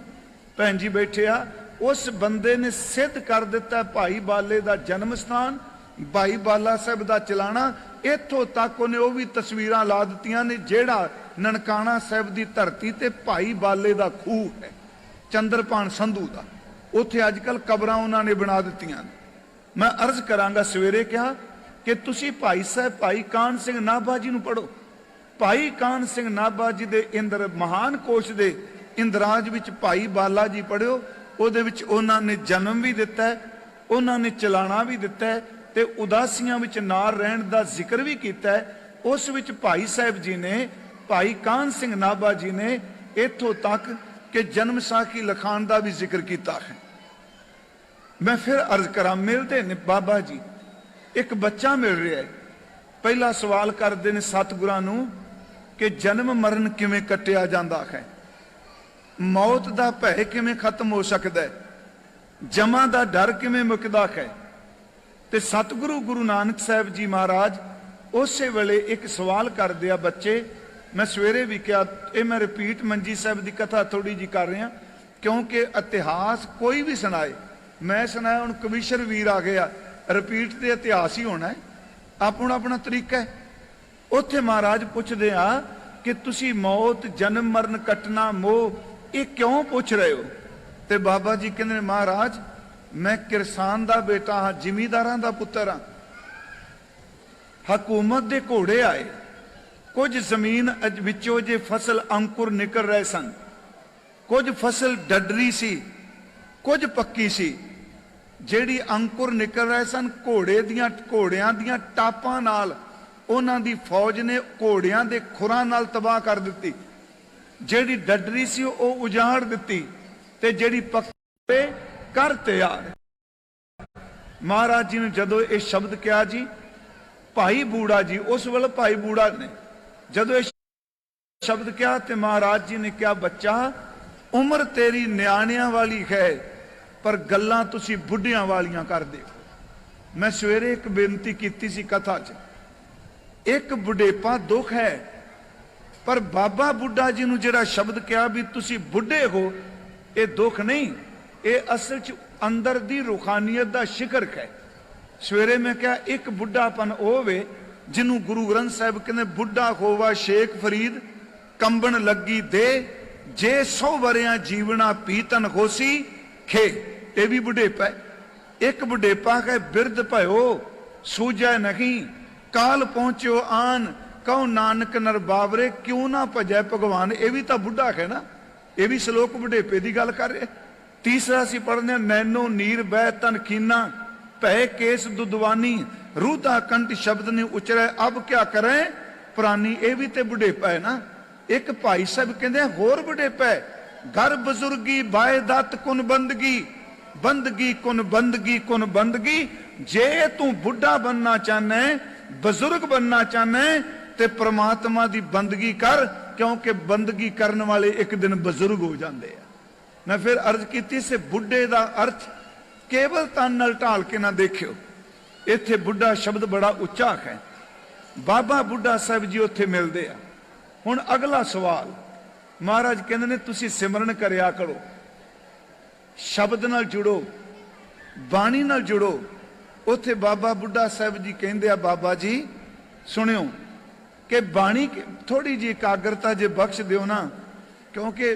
ਭੈਣ ਜੀ ਬੈਠੇ ਆ, ਉਸ ਬੰਦੇ ਨੇ ਸਿੱਧ ਕਰ ਦਿੱਤਾ ਭਾਈ ਬਾਲੇ ਦਾ ਜਨਮ ਸਥਾਨ, ਭਾਈ ਬਾਲਾ ਸਾਹਿਬ ਦਾ ਚਲਾਣਾ। ਇੱਥੋਂ ਤੱਕ ਉਹਨੇ ਉਹ ਵੀ ਤਸਵੀਰਾਂ ਲਾ ਦਿੱਤੀਆਂ ਨੇ ਜਿਹੜਾ ਨਨਕਾਣਾ ਸਾਹਿਬ ਦੀ ਧਰਤੀ ਤੇ ਭਾਈ ਬਾਲੇ ਦਾ ਖੂਹ ਹੈ, ਚੰਦਰਪਾਨ ਸੰਧੂ ਦਾ, ਉੱਥੇ ਅੱਜ ਕੱਲ ਕਬਰਾਂ ਉਹਨਾਂ ਨੇ ਬਣਾ ਦਿੱਤੀਆਂ ਨੇ। ਮੈਂ ਅਰਜ਼ ਕਰਾਂਗਾ, ਸਵੇਰੇ ਕਿਹਾ ਕਿ ਤੁਸੀਂ ਭਾਈ ਸਾਹਿਬ ਭਾਈ ਕਾਹਨ ਸਿੰਘ ਨਾਭਾ ਜੀ ਨੂੰ ਪੜੋ। ਭਾਈ ਕਾਹਨ ਸਿੰਘ ਨਾਭਾ ਜੀ ਦੇ ਇੰਦਰ ਮਹਾਨ ਕੋਸ਼ ਦੇ ਇੰਦਰਾਜ ਵਿੱਚ ਭਾਈ ਬਾਲਾ ਜੀ ਪੜਿਓ, ਉਹਦੇ ਵਿੱਚ ਉਹਨਾਂ ਨੇ ਜਨਮ ਵੀ ਦਿੱਤਾ ਹੈ, ਉਹਨਾਂ ਨੇ ਚਲਾਣਾ ਵੀ ਦਿੱਤਾ ਹੈ ਤੇ ਉਦਾਸੀਆਂ ਵਿੱਚ ਨਾਲ ਰਹਿਣ ਦਾ ਜ਼ਿਕਰ ਵੀ ਕੀਤਾ ਹੈ। ਉਸ ਵਿੱਚ ਭਾਈ ਸਾਹਿਬ ਜੀ ਨੇ, ਭਾਈ ਕਾਹਨ ਸਿੰਘ ਨਾਭਾ ਜੀ ਨੇ ਇੱਥੋਂ ਤੱਕ ਕਿ ਜਨਮ ਸਾਖੀ ਲਖਾਣ ਦਾ ਵੀ ਜ਼ਿਕਰ ਕੀਤਾ ਹੈ। ਮੈਂ ਫਿਰ ਅਰਜ਼ ਕਰਾਂ, ਮਿਲਦੇ ਨੇ ਬਾਬਾ ਜੀ, ਇੱਕ ਬੱਚਾ ਮਿਲ ਰਿਹਾ ਹੈ। ਪਹਿਲਾ ਸਵਾਲ ਕਰਦੇ ਨੇ ਸਤਿਗੁਰਾਂ ਨੂੰ कि जन्म मरण किवें कटिया जांदा है, मौत दा भय किवें खत्म हो सकदा है, जमा दा डर किवें मुकदा है। ते सतगुरु गुरु नानक साहब जी महाराज उस वेले एक सवाल करदे आ, बच्चे मैं सवेरे भी कहा, ये मैं रिपीट मंजी साहब की कथा थोड़ी जी कर रहा, क्योंकि इतिहास कोई भी सुनाए, मैं सुनाया हुण कविशर वीर आ गया, रिपीट तो इतिहास ही होना है, अपना अपना तरीका है। उत्थे महाराज पुछदे आ कि तुसी मौत जन्म मरण कटना मोह ये क्यों पुछ रहे हो? ते बाबा जी कहंदे महाराज मैं किरसान दा बेटा हाँ, जिमीदारां दा पुत्तर हाँ, हकूमत दे घोड़े आए, कुछ जमीन विचों जे फसल अंकुर निकल रहे सन, कुछ फसल डडरी सी, कुछ पक्की सी। जेड़ी अंकुर निकल रहे सन घोड़ियां दियां टापां नाल उन्हां दी फौज ने घोड़ियां दे खुरां नाल तबाह कर दित्ती, जेड़ी डडरी सी वो उजाड़ दित्ती, ते जेड़ी पक्की कर तैयार। महाराज जी ने जदों ये शब्द कहा जी, भाई बूढ़ा जी उस वेले भाई बूढ़ा ने जदों ये शब्द कहा तो महाराज जी ने कहा, बच्चा उम्र तेरी न्याणियां वाली है पर गल्लां तुसी बुढ़ियां वालियां कर दे। मैं सवेरे एक बेनती की सी कथा च, एक बुढ़ेपा दुख है, पर बाबा बुढ़ा जी ने जिहड़ा शब्द कहा भी तुसी बुढ़े हो, ये दुख नहीं, ये असल च अंदर दी रूहानियत दा शिखर है। सवेरे मैं क्या एक बुढ़ापन होवे जिन्हों गुरु ग्रंथ साहब कहते बुढ़ा होवा शेख फरीद कंबन लगी दे, जे 100 वरियां जीवना पीतन होसी खे। ये भी बुढ़ेपा है। एक बुढ़ेपा है बिरद भयो सूझै नहीं, काल पहुंचो आन कहो नानक नर बावरे, क्यों ना भजै भगवान। ये भी तो बुढ़ा है ना, ये भी श्लोक बुढ़ेपे की गल कर रहे। तीसरा सी पढ़ने नैनो नीर बह तन खीना, भय केस दुदवानी, रूधा कंठ शब्द ने उचरे अब क्या करें प्राणी। ये भी तो बुढ़ेपा है ना। एक भाई साहब कहते होर बुढ़ेपा है, घर बुजुर्गी बाय दत्त कुन बंदगी, बंदगी कुन बंदगी कुन बंदगी। जे तू बुढ़ा बनना चाहना है, बुजुर्ग बनना चाहना है, ते परमात्मा की बंदगी कर, क्योंकि बंदगी करने वाले एक दिन बुजुर्ग हो जाते हैं। मैं फिर अर्ज की से बुढ़े का अर्थ केवल तन नाल ढाल के ना देखियो, इत्थे बुढ़ा शब्द बड़ा उच्चा है। बाबा बुढ़ा साहब जी उत्थे मिलते हैं। हुण अगला सवाल महाराज कहते ने तुसी सिमरन करया करो, शब्द नाल जुड़ो, बाणी नाल जुड़ो। उत्थे बाबा बुढ़ा साहब जी कहते हैं बाबा जी सुनियो कि बाणी थोड़ी जी एकाग्रता जे बख्श दिओ ना, क्योंकि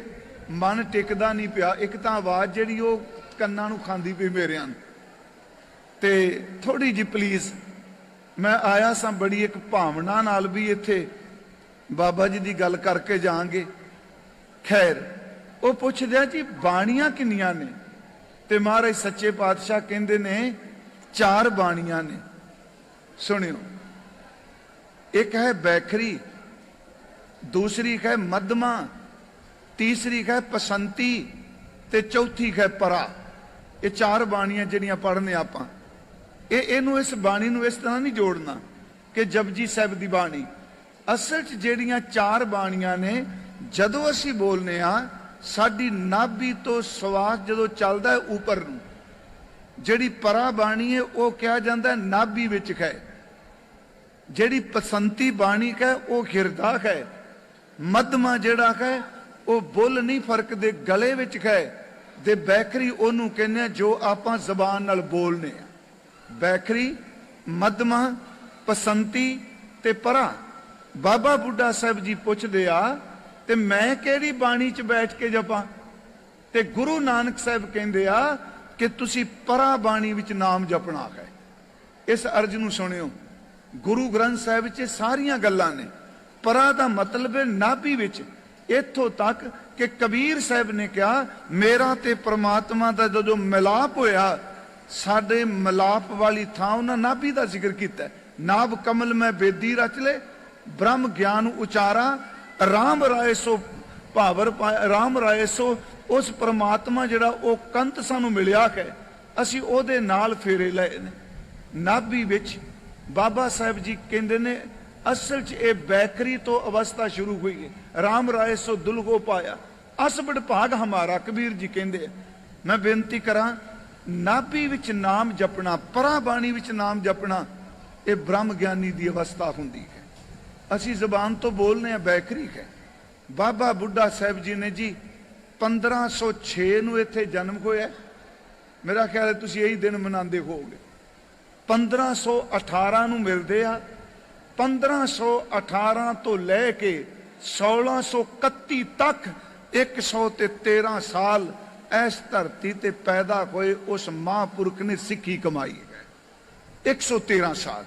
मन टिकदा नहीं पिया। एक तो आवाज़ जिहड़ी वो कन्नां नूं खांदी पई मेरिਆਂ नूं, ते थोड़ी जी प्लीज़। मैं आया सां बड़ी एक भावना नाल भी इत्थे बाबा जी की गल करके जाएंगे। खैर वो पुछदे जी बाणियां किन्नियां ने, ते महाराज सच्चे पातशाह कहंदे ने 4 बाणियां ने। सुनियो, एक है बैखरी, दूसरी है मध्यमा, तीसरी है पसंती, ते चौथी है परा। ये 4 बाणियां जिहड़ियां पढ़ने आपां, इनू इस बाणी नूं इस तरह नहीं जोड़ना कि जपजी साहिब दी बाणी। असल च जिहड़ियां 4 बाणियां ने, जदों असीं बोलने आ साडी नाभि तो सवास जदों चलदा है ऊपर नूं, जिहड़ी परा बाणी है वो कहा जाता है नाभि विच है, जिहड़ी पसंती बाणी है वो हिरदा है, मध्यमा जिहड़ा है वो बुल नहीं फर्क दे गले विच है, ते बैखरी ओनू कहने जो आपां जबान नाल बोलने। बैखरी, मध्यमा, पसंती ते परा। बाबा बुढ़ा साहब जी पुछदे आ ते मैं किहड़ी बाणी च बैठ के जपां? ते गुरु नानक साहब कहंदे आ कि तुसी परा बाणी विच नाम जपना है। इस अर्ज नूं सुनियो, गुरु ग्रंथ साहब च सारियां गल्लां ने। परा दा मतलब है नाभि विच, इत्थों तक कि कबीर साहब ने कहा मेरा ते परमात्मा दा जो मिलाप होया, साडे मिलाप वाली थां उन्हां नाभि दा जिक्र कीता। नाभ कमल में बेदी रच ले, ब्रह्म ज्ञान उचारा, राम राय सो भावर राम राय सो। उस परमात्मा जिहड़ा वो कंत सानू मिलिया है, असीं ओहदे नाल फेरे लए ने। नाभि विच बाबा साहब जी कहंदे ने असल च ये बैकरी तो अवस्था शुरू हुई है। राम राय सो दुलगो पाया, अस बड़ भाग हमारा, कबीर जी कहते हैं। मैं बेनती करा, नाभि विच नाम जपना, परा बाणी विच नाम जपना, ये ब्रह्म ज्ञानी की अवस्था होंदी है। असी जबान तो बोलने बैकरी है। बाबा बुढ़ा साहब जी ने जी 1506 ਨੂੰ ਇੱਥੇ जन्म होया। मेरा ख्याल है तुसी यही दिन मनाते होगे। 1518 ਨੂੰ मिलते आ। 1518 तो लैके 1631 तक 113 साल इस धरती ते पैदा होए उस महापुरख ने सिक्खी कमाई है। 113 साल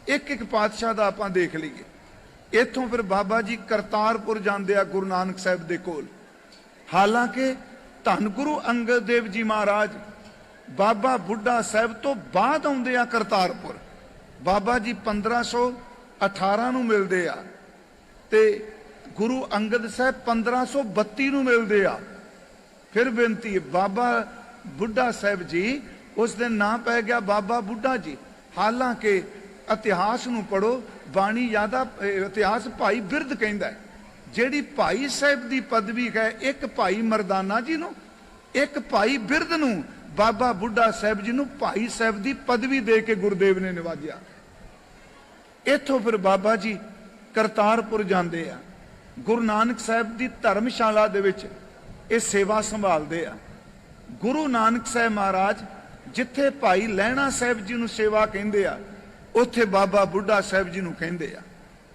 एक एक पातशाह का आपां देख लीए। इथों फिर बाबा जी करतारपुर जाते आ गुरु नानक साहब दे कोल। हालांकि धन गुरु अंगद देव जी महाराज बाबा बुढ़ा साहब तो बाद आउंदे आ करतारपुर। बाबा जी 1518 ਨੂੰ मिलते आ ते गुरु अंगद साहब 1532 ਨੂੰ मिलते आ। फिर बेनती है बाबा बुढ़ा साहब जी उस दिन नाम पै गया बाबा बुढ़ा जी। हालांकि इतिहास नूं पढ़ो, बाणी यादा इतिहास भाई बिरद कहंदा है। जिहड़ी भाई साहब की पदवी है, एक भाई मरदाना जी नूं, एक भाई बिरद नूं बाबा बुढ़ा साहब जी नूं भाई साहब की पदवी दे के गुरुदेव ने नवाजिया। इथों फिर बाबा जी करतारपुर जाते आ। गुरु नानक साहब की धर्मशाला दे विच ये सेवा संभालते आ। गुरु नानक साहब महाराज जिथे भाई लहणा साहब जी नूं सेवा कहंदे आ, उत्थे बाबा बुढ़ा साहब जी नूं कहंदे आ।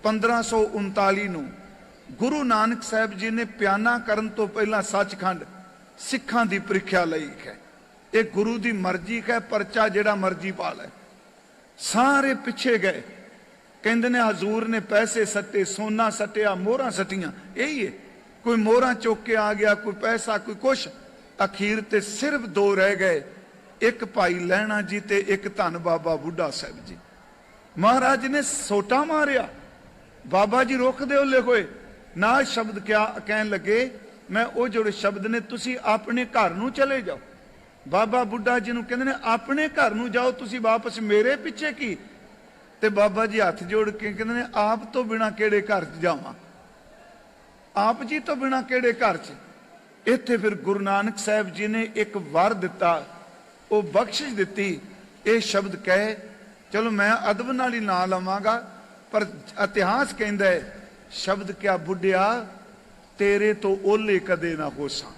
1539 ਨੂੰ गुरु नानक साहब जी ने प्याना करन तो पहला सचखंड सिखां दी प्रीख्या लई है। ये गुरु दी मर्जी है, परचा जिहड़ा मर्जी पा लै। सारे पिछे गए, कहंदे ने हजूर ने पैसे सट्टे, सोना सट्टिया, मोहरां सट्टियां, यही है। कोई मोहरां चुक के आ गया, कोई पैसा, कोई कुछ। अखीर ते सिर्फ 2 रह गए, एक भाई लहणा जी ते एक धन बाबा बुढ़ा साहब जी। महाराज ने सोटा मारिया, बाबा जी रुख दे ओले होए ना शब्द क्या कहन लगे, मैं वो जोड़े शब्द ने तुसी अपने घर नूं चले जाओ। बाबा बुढ़ा जी नूं कहंदे ने अपने घर नूं जाओ, तुसी वापस मेरे पिछे की। ते बाबा जी हाथ जोड़ के कहंदे ने आप तो बिना केड़े घर च जावां, आप जी तो बिना केड़े घर च। इत्थे फिर गुरु नानक साहब जी ने एक वर दिता, वो बख्शिश दिती। ये शब्द कहे, चलो मैं अदब नाल ही ना लवांगा, पर इतिहास कहंदा है शब्द क्या बुढ़िया तेरे तो ओले कदे ना होसां।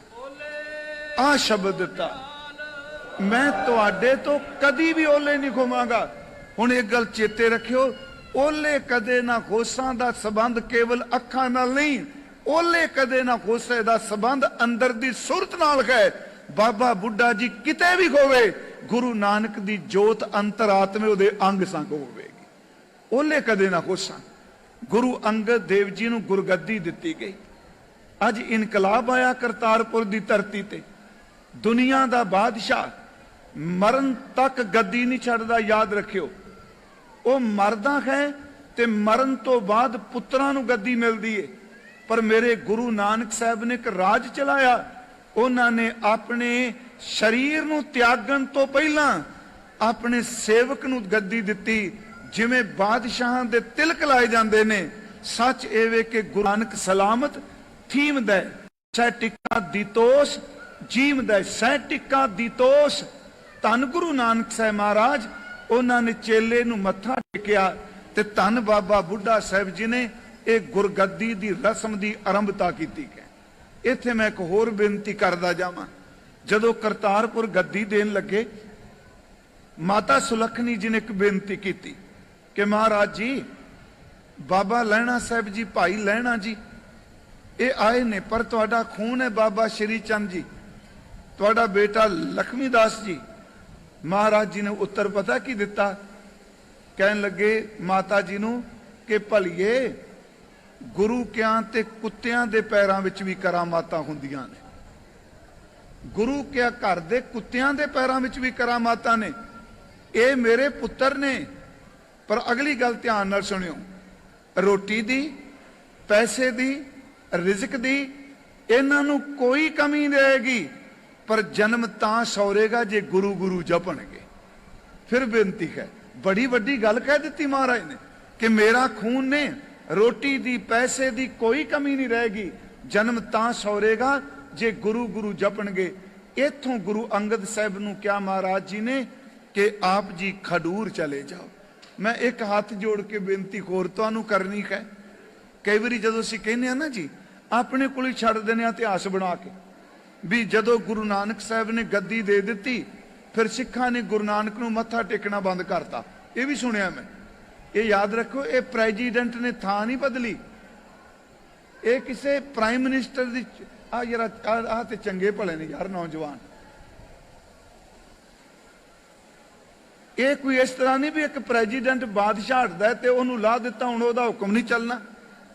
आ शब्द दिता, मैं तुहाडे तो कदी भी ओले नहीं होवांगा। हुण एक गल चेते रखियो, ओले कदे ना होसां दा संबंध केवल अखां नाल नहीं, ओले कदे ना होसे दा संबंध अंदर दी सुरत नाल है। बाबा बुढ़ा जी किते भी होवे, गुरु नानक दी जोत अंतरात्मे उहदे अंग संग होवेगी। ओले कदे ना होसां। गुरु अंगद देव जी नूं गुरगद्दी दिती गई। अज इनकलाब आया करतारपुर दी धरती ते। दुनिया दा बादशाह मरण तक गद्दी नहीं छड्डदा, याद रखियो। वो मरदा है ते मरण तो बाद पुत्रां नूं गद्दी मिलदी है। पर मेरे गुरु नानक साहब ने एक राज चलाया। उन्होंने अपने शरीर नूं त्यागण तो पहला अपने सेवक नूं गद्दी दिती, जिवें बादशाहां दे तिलक लाए जांदे ने। सच एवे कि गुरु नानक सलामत थीमदा सह टिक्का दीतोस, जीवदा सह टिक्का दीतोस। धन गुरु नानक साहब महाराज उन्होंने चेले नूं मत्था टेकिया ते धन बाबा बुढ़ा साहब जी ने एक गुरगद्दी दी रस्म दी आरंभता की है। इत्थे मैं एक होर बेनती करदा जावां। जदों करतारपुर गद्दी देन लगे, माता सुलखनी जी ने एक बेनती की कि महाराज जी बाबा लहणा साहब जी, भाई लहणा जी ये आए ने, पर तुहाडा खून है बाबा श्री चंद जी, तुहाडा बेटा लक्ष्मी दास जी। महाराज जी ने उत्तर पता की दिता, कहन लगे माता जी नूं कि भलिए गुरु कियां ते कुत्तियां दे पैरां विच भी करामातां हुंदियां ने। गुरु क्या घर दे कुत्तियां दे पैरां विच भी करामातां ने। ये मेरे पुत्र ने। पर अगली गल ध्यान नाल सुनियो, रोटी दी, पैसे दी, रिजक दी इन्हां नूं कोई कमी नहीं रहेगी, पर जन्म तां सौरेगा जे गुरु गुरु जपणगे। फिर बेनती है, बड़ी वड्डी गल कह दी महाराज ने। कि मेरा खून ने रोटी दी पैसे दी कोई कमी नहीं रहेगी। जन्म तां सौरेगा जे गुरु गुरु जपणगे। इथों गुरु अंगद साहब नूं क्या महाराज जी ने कि आप जी खडूर चले जाओ। मैं एक हाथ जोड़ के बेनती होर तुहानूं करनी है। कई बारी जदों असीं कहने आ ना जी अपने कोल ही छड्ड दिंदे आ इतिहास बना के भी जदों गुरु नानक साहब ने गद्दी दे दित्ती फिर सिखां ने गुरु नानक नूं मत्था टेकना बंद करता। ये भी सुनिया मैं। ये याद रखो, ये प्रेजिडेंट ने थां नहीं बदली, ये किसी प्राइम मिनिस्टर दी आ ते चंगे भले ने यार नौजवान। ये कोई इस तरह नहीं भी एक प्रेजिडेंट बादशाह हटदा है ते उहनूं ला दिता हुण ओहदा हुक्म नहीं चलना।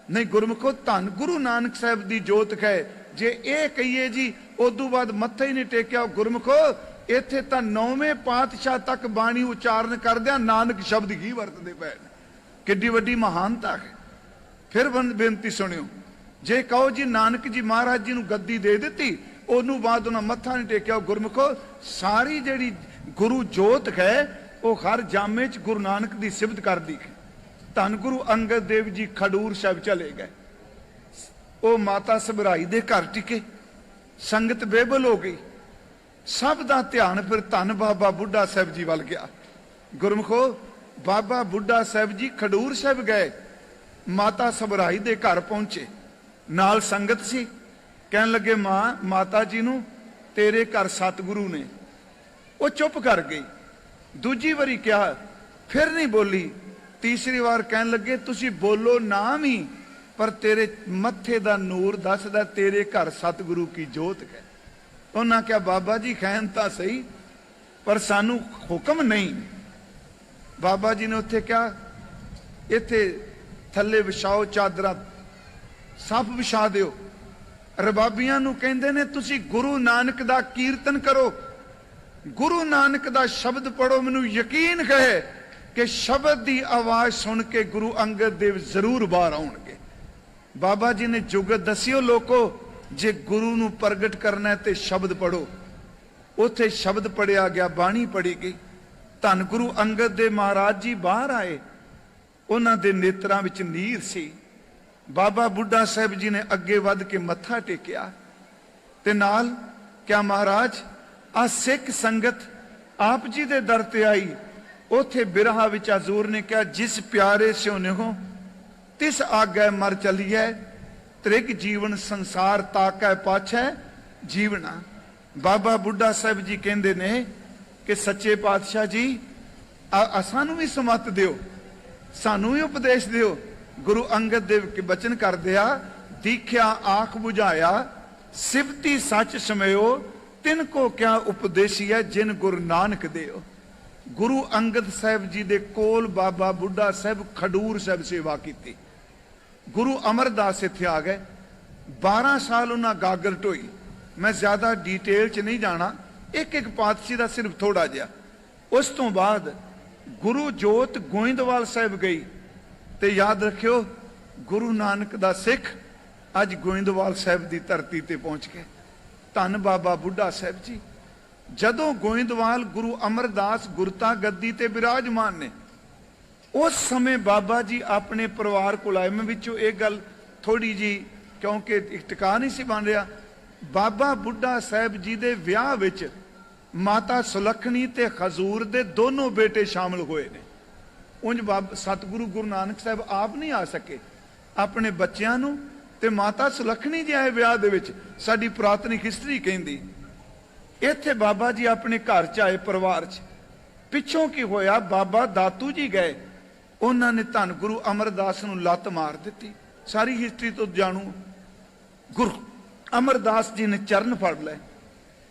नहीं, गुरमुखो धन गुरु नानक साहब दी जोत है। जे ये कहिए जी उदों बाद मत्था ही नहीं टेकिया, गुरमुखो इत्थे तां 9वें पातशाह तक बाणी उचारण करदिआं नानक शब्द ही वरतदे पए ने। किड्डी वड्डी महानता है। फिर बेनती सुनियो, जे कहो जी नानक जी महाराज जी नूं गद्दी दे दित्ती उदों बाद उन्हां मत्था नहीं टेकिया, गुरमुखो सारी जिहड़ी गुरु जोत है वो हर जामे च गुरु नानक दी सिफत करदी है। धन गुरु अंगद देव जी खडूर साहब चले गए। वो माता सबराई दे घर टिके, संगत बेबल हो गई। सब दा ध्यान फिर धन बाबा बुढ़ा साहब जी वाल गया। गुरमुखो बाबा बुढ़ा साहब जी खडूर साहब गए, माता सबराई दे घर पहुंचे, नाल संगत सी। कहन लगे मां माता जी नूं तेरे घर सतगुरु ने। वो चुप कर गई। दूजी वारी क्या फिर नहीं बोली। तीसरी बार कहन लगे तुसी बोलो ना भी पर तेरे मत्थे दा नूर दसदा तेरे घर सतगुरु की जोत है। उन्हें क्या बाबा जी खैन तां सही पर सानू हुक्म नहीं। बाबा जी ने उत्थे क्या इत्थे थल्ले विछाओ चादरा सफ विछा दिओ। रबाबियां नूं कहंदे ने तुसी गुरु नानक दा कीर्तन करो, गुरु नानक दा शब्द पढ़ो। मैनूं यकीन है कि शब्द की आवाज सुन के गुरु अंगद देव जरूर बाहर आउणगे। बाबा जी ने जुगत दसियो लोको जे गुरु नूं प्रगट करना है ते शब्द पढ़ो। उथे शब्द पढ़िया गया, बाणी पढ़ी गई। धन गुरु अंगद देव महाराज जी बाहर आए, उन्हां दे नेत्रां विच नीर सी। बाबा बुढ़ा साहब जी ने अगे वध के मत्था टेकिया ते नाल क्या महाराज आ सिख संगत आप जी दे दर ते आई। उथे बिरहा विच हजूर ने कहा जिस प्यारे स्यो निहो तिस आगे मर चलिए, त्रिग जीवन संसार ताकै पाछै जीवना। बाबा बुढ़ा साहब जी कहंदे ने कि सच्चे पातशाह जी सानू भी समत दिओ, सानू भी उपदेश दिओ। गुरु अंगद देव के बचन कर दिया, दीख्या आंख बुझाया सिफती सच समयो, तिनको क्या उपदेशी है जिन गुरु नानक देओ। गुरु अंगद साहब जी दे कोल बाबा बुढ़ा साहब खडूर साहब सेवा की। गुरु अमरदास इत्थे आ गए, 12 साल उन्हें गागर ढोई। मैं ज्यादा डिटेल च नहीं जाना, एक एक पातशाही का सिर्फ थोड़ा जिहा। उस तो बाद गुरु जोत गोइंदवाल साहब गई। तो याद रखियो गुरु नानक दा सिख अज गोइंदवाल साहब की धरती ते पहुंच गए। धन बाबा बुढ़ा साहब जी। जदों गोइंदवाल गुरु अमरदास गुरता गद्दी ते विराजमान ने, उस समय बाबा जी अपने परिवार को आए। मैं विचों एक गल थोड़ी जी क्योंकि टिका नहीं सी बन रहा। बाबा बुढ़ा साहब जी दे विआह विच माता सुलखनी ते हजूर दे दोनों बेटे शामिल हुए ने। उंज बाबा सतगुरु गुरु नानक साहब आप नहीं आ सके, अपने बच्चों नूं ते माता सुलखनी जी आए विआह दे विच। साडी पुरातनिक हिस्टरी कहंदी इत्थे बाबा जी अपने घर च आए परिवार च। पिछों की होया बाबा दातू जी गए, उन्होंने धन गुरु अमरदास नूं लत मार दी। सारी हिस्टरी तो जानू। गुरु अमरदास जी ने चरण फड़ ले।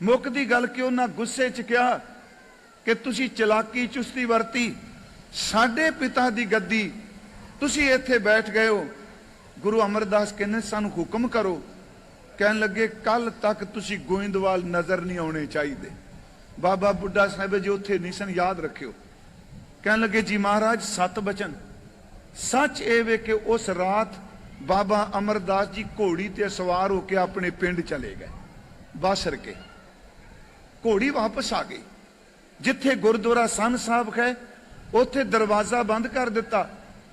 मुकदी गल कि उन्हें गुस्से च कहा कि तुसी चलाकी चुस्ती वरती, साडे पिता दी गद्दी तुसी इत्थे बैठ गए हो। गुरु अमरदास कहने सानू हुक्म करो। कहन लगे कल तक तुसी गोइंदवाल नजर नहीं आने चाहिए। बाबा बुढ़ा साहब जी उत्थे नहीं सन, याद रखियो। कहन लगे जी महाराज 7 बचन सच ए वे कि उस रात बाबा अमरदास जी घोड़ी ते सवार होके अपने पिंड चले गए। बासर के घोड़ी वापस आ गई। जिथे गुरुद्वारा सन साहब है उथे दरवाजा बंद कर दिता।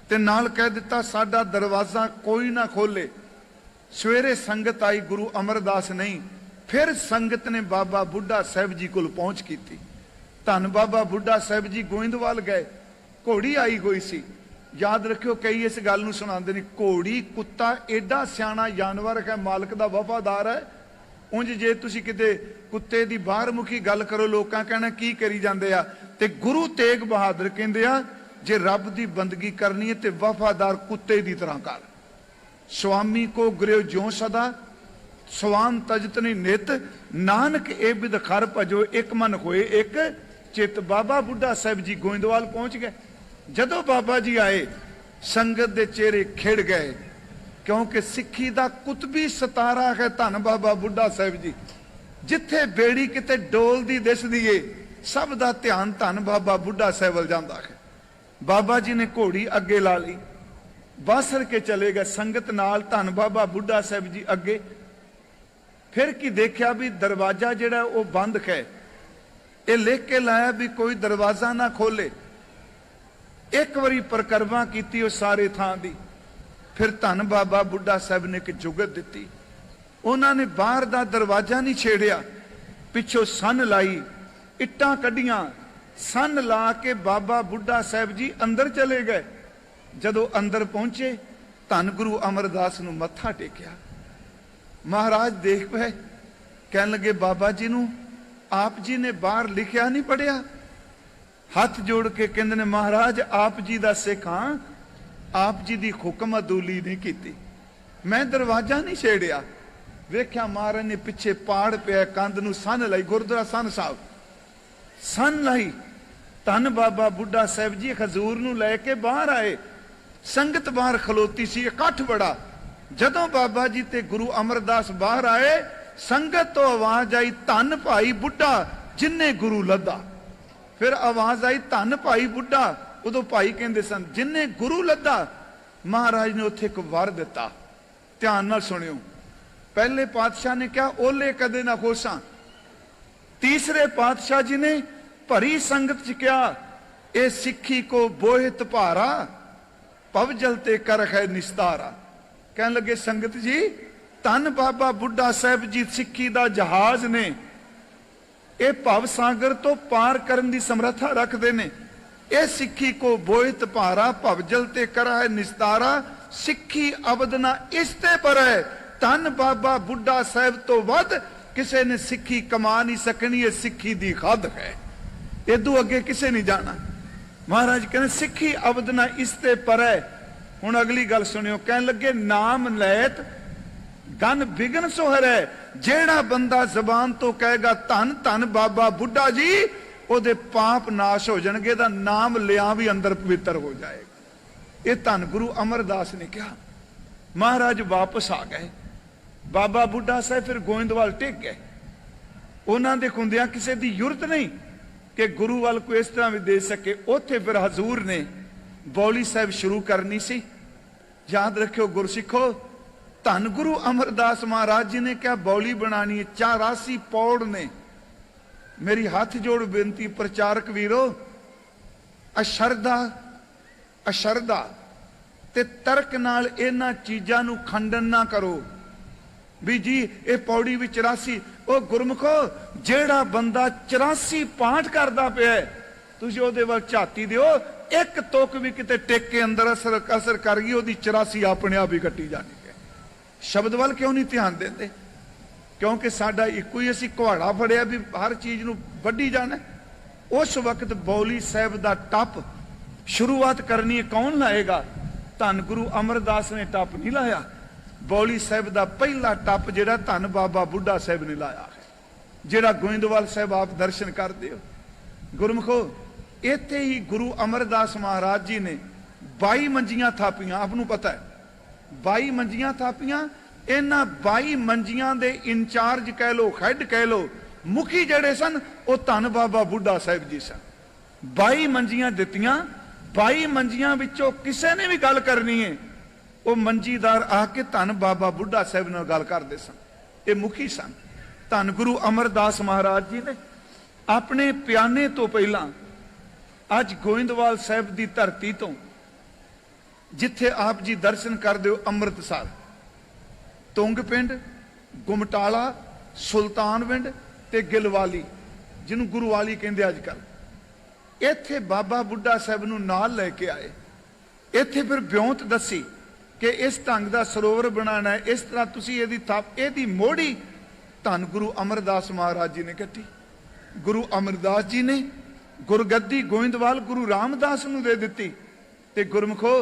ते नाल कह दिता साडा दरवाजा कोई ना खोले। सवेरे संगत आई, गुरु अमरदास नहीं। फिर संगत ने बाबा बुढ़ा साहब जी को पहुंच की। धन बाबा बुढ़ा साहब जी गोइंदवाल गए, घोड़ी आई गई सी। याद रखियो कई इस गल नूं सुणांदे ने, घोड़ी कुत्ता एडा सियाणा जानवर है, मालक दा वफादार है। उंज जे तुसी किते कुत्ते दी बाहर मुखी गल करो, लोकां कहना की करी जांदे आ। ते गुरु तेग बहादुर कहंदे आ, जे रब दी बंदगी करनी है ते वफादार कुत्ते दी तरह कर। स्वामी को गृह ज्यों सदा, स्वान तजतनी नित, नानक ए बिद खर भजो, एक मन होए एक चित। बाबा बुढ़ा साहब जी गोइंदवाल पहुंच गए। जदों बाबा जी आए, संगत दे चेहरे खिड़ गए, क्योंकि सिक्खी दा कुतबी सतारा है धन बाबा बुढ़ा साहब जी। जिथे बेड़ी किते डोल दी दिसदी है, सब दा ध्यान धन बाबा बुढ़ा साहब वल जांदा है। बाबा जी ने घोड़ी अगे ला ली, बासर के चले गए संगत नाल, धन बाबा बुढ़ा साहब जी अगे। फिर की देखा भी दरवाजा जिहड़ा वो बंद है। ये लिख के लाया भी कोई दरवाजा ना खोले। एक बारी परिक्रमा की सारे थां दी। फिर धन बाबा बुढ़ा साहब ने एक जुगत दी। उन्होंने बाहर दा दरवाजा नहीं छेड़िया, पिछों सन लाई, इट्टां कढ़ियां, सन ला के बाबा बुढ़ा साहब जी अंदर चले गए। जदों अंदर पहुंचे, धन गुरु अमरदास नूं मत्था टेकिया। महाराज देख पे, कहन लगे बाबा जी नूं आप जी ने बाहर लिखिया नहीं पढ़िया? हाथ जोड़ के कहंदे ने, महाराज आप जी दा सिख हां, आप जी दी हुक्म अदूली नहीं की, मैं दरवाजा नहीं छेड़िया। वेख्या महाराज ने पिछे पाड़ पिया, कंध नूं सन लाई, गुरुद्वारा सन साहब सन लाई। धन बाबा बुढ़ा साहब जी हजूर नूं लैके बाहर आए। संगत बाहर खलोती सी, इकट्ठ बड़ा। जदों बाबा जी ते गुरु अमरदास बाहर आए, संगत तो आवाज आई, धन भाई बुढ़ा जिन्ने गुरु लद्दा। फिर आवाज आई, धन भाई बुढ़ा। उदों भाई कहंदे सन जिन्ने गुरु लद्दा। महाराज ने उत्थे एक वर दिता, ध्यान नाल सुनियो। पहले पातशाह ने कहा ओले कदे ना होसा। तीसरे पातशाह जी ने भरी संगत च कहा, ए सिक्खी को बोहित भारा, पवजल ते कर है निस्तारा। कहन लगे संगत जी, धन बाबा बुढ़ा साहब जी सिक्खी दा जहाज ने, ये भव सागर तो पार करन दी समर्था रखते ने। ये सिक्खी को बोहित भारा, भवजल ते करा है निस्तारा। सिक्खी अबदना इसते पर है, धन बाबा बुढ़ा साहब तो वध किसी ने सिक्खी कमा नहीं सकनी। है सिक्खी दी खद है, इदू अगे किसे नहीं जाना। महाराज कहने सिक्खी अबदना इसते पर है। हुण अगली गल सुनियो, कहन लगे नाम लैत गन बिगन सोहर है। जेड़ा बंदा जबान तो कहेगा धन धन बाबा बुढ़ा जी, ओदे पाप नाश हो जाएंगे, दा नाम लिया भी अंदर पवित्र हो जाएगा। ये धन गुरु अमरदास ने कहा। महाराज वापस आ गए। बाबा बुढ़ा साहब फिर गोइंदवाल टेक गए। उन्होंने दे हुंदियां किसी की जुरत नहीं कि गुरु वाल को इस तरह भी दे सके। उत्थे फिर हजूर ने बौली साहब शुरू करनी सी। याद रखियो गुरसिखो, धन गुरु अमरदास महाराज जी ने क्या बौली बनानी है। 84 पौड़ ने। मेरी हाथ जोड़ बेनती प्रचारक वीरो, अशरदा अशरदा ते तर्क नाल इन्हां चीजां नूं खंडन ना करो भी जी ये पौड़ी भी 84। ओ गुरमुखो, जेड़ा बंदा 84 पाठ करदा पिया, तुसीं ओहदे वल झाती दिओ, एक तुक भी किते टेक के अंदर असर कर गई, ओहदी 84 अपने आप ही कट्टी जानी है। शब्द वल क्यों नहीं ध्यान देंदे? क्योंकि साडा इक्को ही असीं कुहाड़ा फड़िया भी हर चीज नूं वड्डी जाना। उस वक्त बौली साहब दा टप शुरुआत करनी है, कौन लाएगा? धन गुरु अमरदास ने टप नहीं लाया। बौली साहब दा पहला टप जिहड़ा धन बाबा बुढ़ा साहब ने लाया है, जिहड़ा गोइंदवाल साहब आप दर्शन करते हो। गुरमुखो, इत्थे ही गुरु अमरदास महाराज जी ने 22 मंजियां थापियां। आपनूं पता है 22 मंजियां थापियां। इन्हां 22 मंजियां दे इंचार्ज कह लो, हैड कह लो, मुखी जड़े सन वो धन बाबा बुढ़ा साहब जी सन। 22 मंजियां दित्तियां। 22 मंजियां विचों किसी ने भी गल करनी है, वो मंजीदार आके धन बाबा बुढ़ा साहब नाल गल करते सन। ये मुखी सन। धन गुरु अमरदास महाराज जी ने अपने प्याने तो पहला अज गोइंदवाल साहब की धरती तो जिथे आप जी दर्शन करते हो अमृतसर, तुंग पिंड, गुमटाला, सुल्तानविंड ते गिलवाली, जिन्हों गुरुवाली कहते अजकल, इत्थे बाबा बुढ़ा साहब नूं नाल लैके आए। इत्थे फिर ब्योंत दसी कि इस ढंग का सरोवर बनाना है, इस तरह तुसीं इहदी थाप, इहदी मोड़ी धन गुरु अमरदास महाराज जी ने कट्टी। गुरु अमरदास जी ने गुरगद्दी गोइंदवाल गुरु रामदास नूं दे दित्ती। ते गुरमुखो,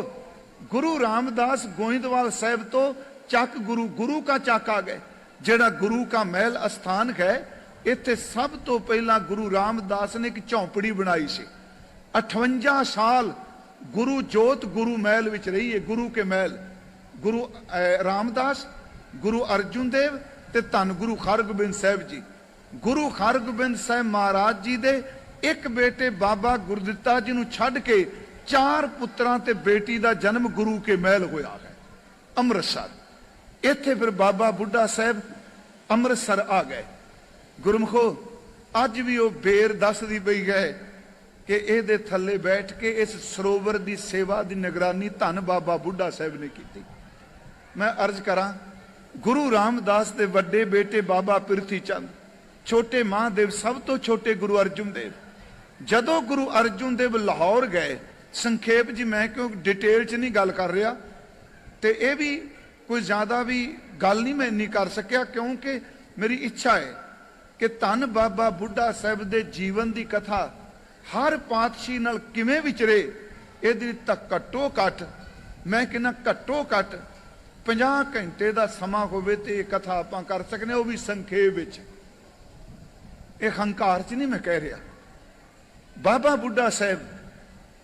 गुरु रामदास गोइंदवाल साहब तो चक गुरु, गुरु का चक आ गए, जेड़ा गुरु का महल अस्थान है। इत्थे सब तो पहला गुरु रामदास ने एक झौंपड़ी बनाई सी। 58 साल गुरु जोत गुरु महल विच रही है। गुरु के महल, गुरु रामदास, गुरु अर्जुन देव ते धन गुरु हरगोबिंद साहब जी। गुरु हरगोबिंद साहब महाराज जी दे एक बेटे बाबा गुरदित्ता जी नूं छड्ड के 4 पुत्रां ते बेटी दा जन्म गुरु के महल होया है अमृतसर। इत्थे फिर बाबा बुढ़ा साहब अमृतसर आ गए। गुरमुखो, अज भी वो बेर दसदी पई गए कि इहदे थल्ले बैठ के इस सरोवर की सेवा की निगरानी धन बाबा बुढ़ा साहब ने की। मैं अर्ज करा, गुरु रामदास के वड्डे बेटे बाबा पिरथी चंद, छोटे महादेव सब तो छोटे गुरु अर्जुन देव, जदों गुरु अर्जुन देव लाहौर गए, संखेप जी मैं क्यों डिटेल च नहीं गल कर रहा, तो यह भी कोई ज़्यादा भी गल नहीं मैं नहीं कर सकिया, क्योंकि मेरी इच्छा है कि धन बाबा बुढ़ा साहब के जीवन की कथा हर पातशाही नाल किवें विचरे, इहदी तक घट्टो घट, मैं कहना घट्टो घट 50 घंटे का समा होवे ते ये कथा आपां कर सकने, वो भी संखेप विच। यह हंकार च नहीं मैं कह रहा। बाबा बुढ़ा साहब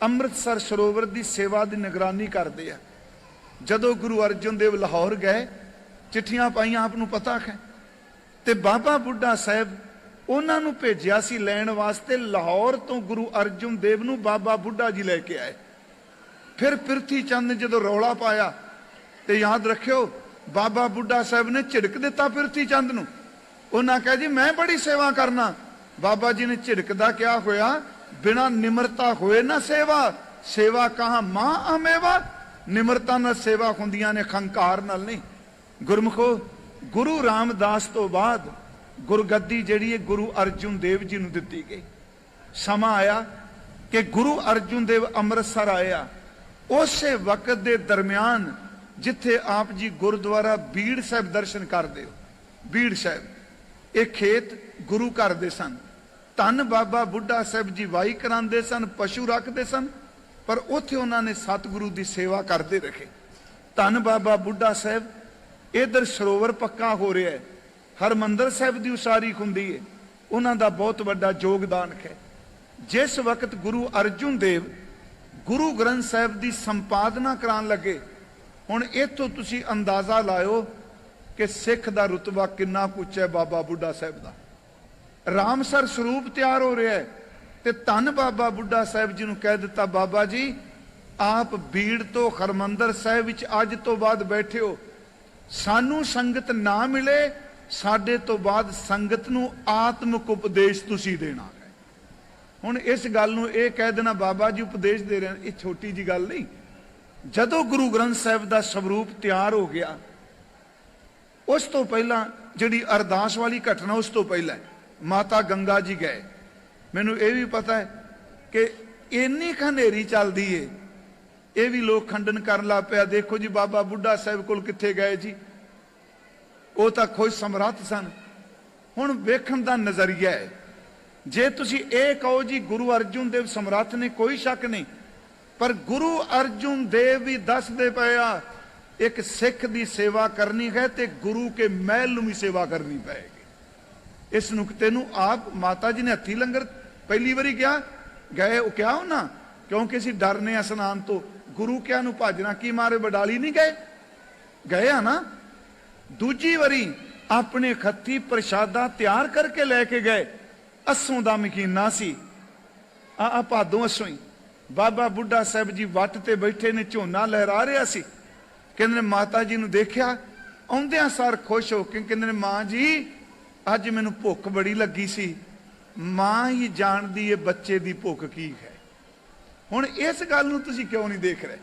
अमृतसर सरोवर की सेवा की निगरानी करते हैं। जदों गुरु अर्जुन देव लाहौर गए, चिट्ठियां पाइयां, आपनूं पता है, ते बाबा बुढ़ा साहब उन्हां नूं भेजिया सी लैण वास्ते। लाहौर तो गुरु अर्जुन देव नूं बाबा बुढ़ा जी लैके आए। फिर पिरथी चंद ने जदों रौला पाया, तो याद रखियो बाबा बुढ़ा साहब ने झिड़क दिता पिरथी चंद नूं। उन्हां कहा जी मैं बड़ी सेवा करना। बाबा जी ने झिड़कदा क्या होया, बिना निमरता होए ना सेवा, सेवा कहां मां अमेवा, निमरता नाल सेवा हुंदियां ने, खंकार नाल नहीं। गुरमुखो, गुरु रामदास तो बाद गुरगद्दी जिहड़ी है गुरु अर्जुन देव जी नूं दित्ती गई। समा आया कि गुरु अर्जुन देव अमृतसर आया। उसे वक्त दे दरम्यान जिथे आप जी गुरुद्वारा बीड़ साहब दर्शन करते हो, बीड़ साहब ये खेत गुरु घर दे सन। धन बाबा बुढ़ा साहब जी वाही करांदे सन, पशु रखते सन, पर उत्थे उन्होंने सतगुरु की सेवा करते रखे। धन बाबा बुढ़ा साहब इधर सरोवर पक्का हो रहा है, हरमंदर साहब की उसारी हुंदी है, उन्होंने बहुत बड़ा योगदान है। जिस वक्त गुरु अर्जुन देव गुरु ग्रंथ साहब की संपादना करान लगे, हुण इत्थों तुसीं अंदाजा लाओ कि सिख का रुतबा कितना कुछ है बाबा बुढ़ा साहब का। रामसर स्वरूप तैयार हो रहा है, तो धन बाबा बुढ़ा साहब जी ने कह दिता, बाबा जी आप बीड़ तो हरमंदर साहब विच अज तो बाद बैठे हो, सानू संगत ना मिले, साडे तो बाद संगत नू आत्मक उपदेश तुसी देना है। हुण इस गल नू ये कह देना बाबा जी उपदेश दे रहे हैं, ये छोटी जी गल नहीं। जदों गुरु ग्रंथ साहब का स्वरूप तैयार हो गया, उस तो पहला जिहड़ी अरदास वाली घटना, उस तो पहला माता गंगा जी गए। मैनू ये भी पता है कि इन्नी खनेरी चलती है, ये भी लोग खंडन कर ला पिया, देखो जी बाबा बुढ़ा साहब कोल कित्थे गए जी, वो तो खुद समर्थ सन। हुण वेखण दा नज़रिया है, जे तुसी ये कहो जी गुरु अर्जुन देव समर्थ ने, कोई शक नहीं, पर गुरु अर्जुन देव भी दसदे पे आ एक सिख की सेवा करनी है तो गुरु के महल नूं भी सेवा करनी पएगी। इस नुकते नूं आप माता जी ने हथी लंगर पहली बारी क्या गए, वो क्या होना, क्योंकि असीं डरने आ स्नान तो, गुरु क्या नूं भाजना की मारे बडाली नहीं गए, गए आ ना। दूजी वारी अपने खत्ती प्रशादा तैयार करके लैके गए, अस्सों दा मकीना सी, आ भादों अस्सों ही बाबा बुढ़ा साहब जी वट ते बैठे ने, झोना लहरा रहा सी। कहते माता जी नूं देखिया, आउंदियां सार खुश हो के कहते मां जी अज मैनूं भुख बड़ी लगी सी, मां ही जानदी है बच्चे की भुख की है। हुण इस गल नूं तुसीं क्यों नहीं देख रहे?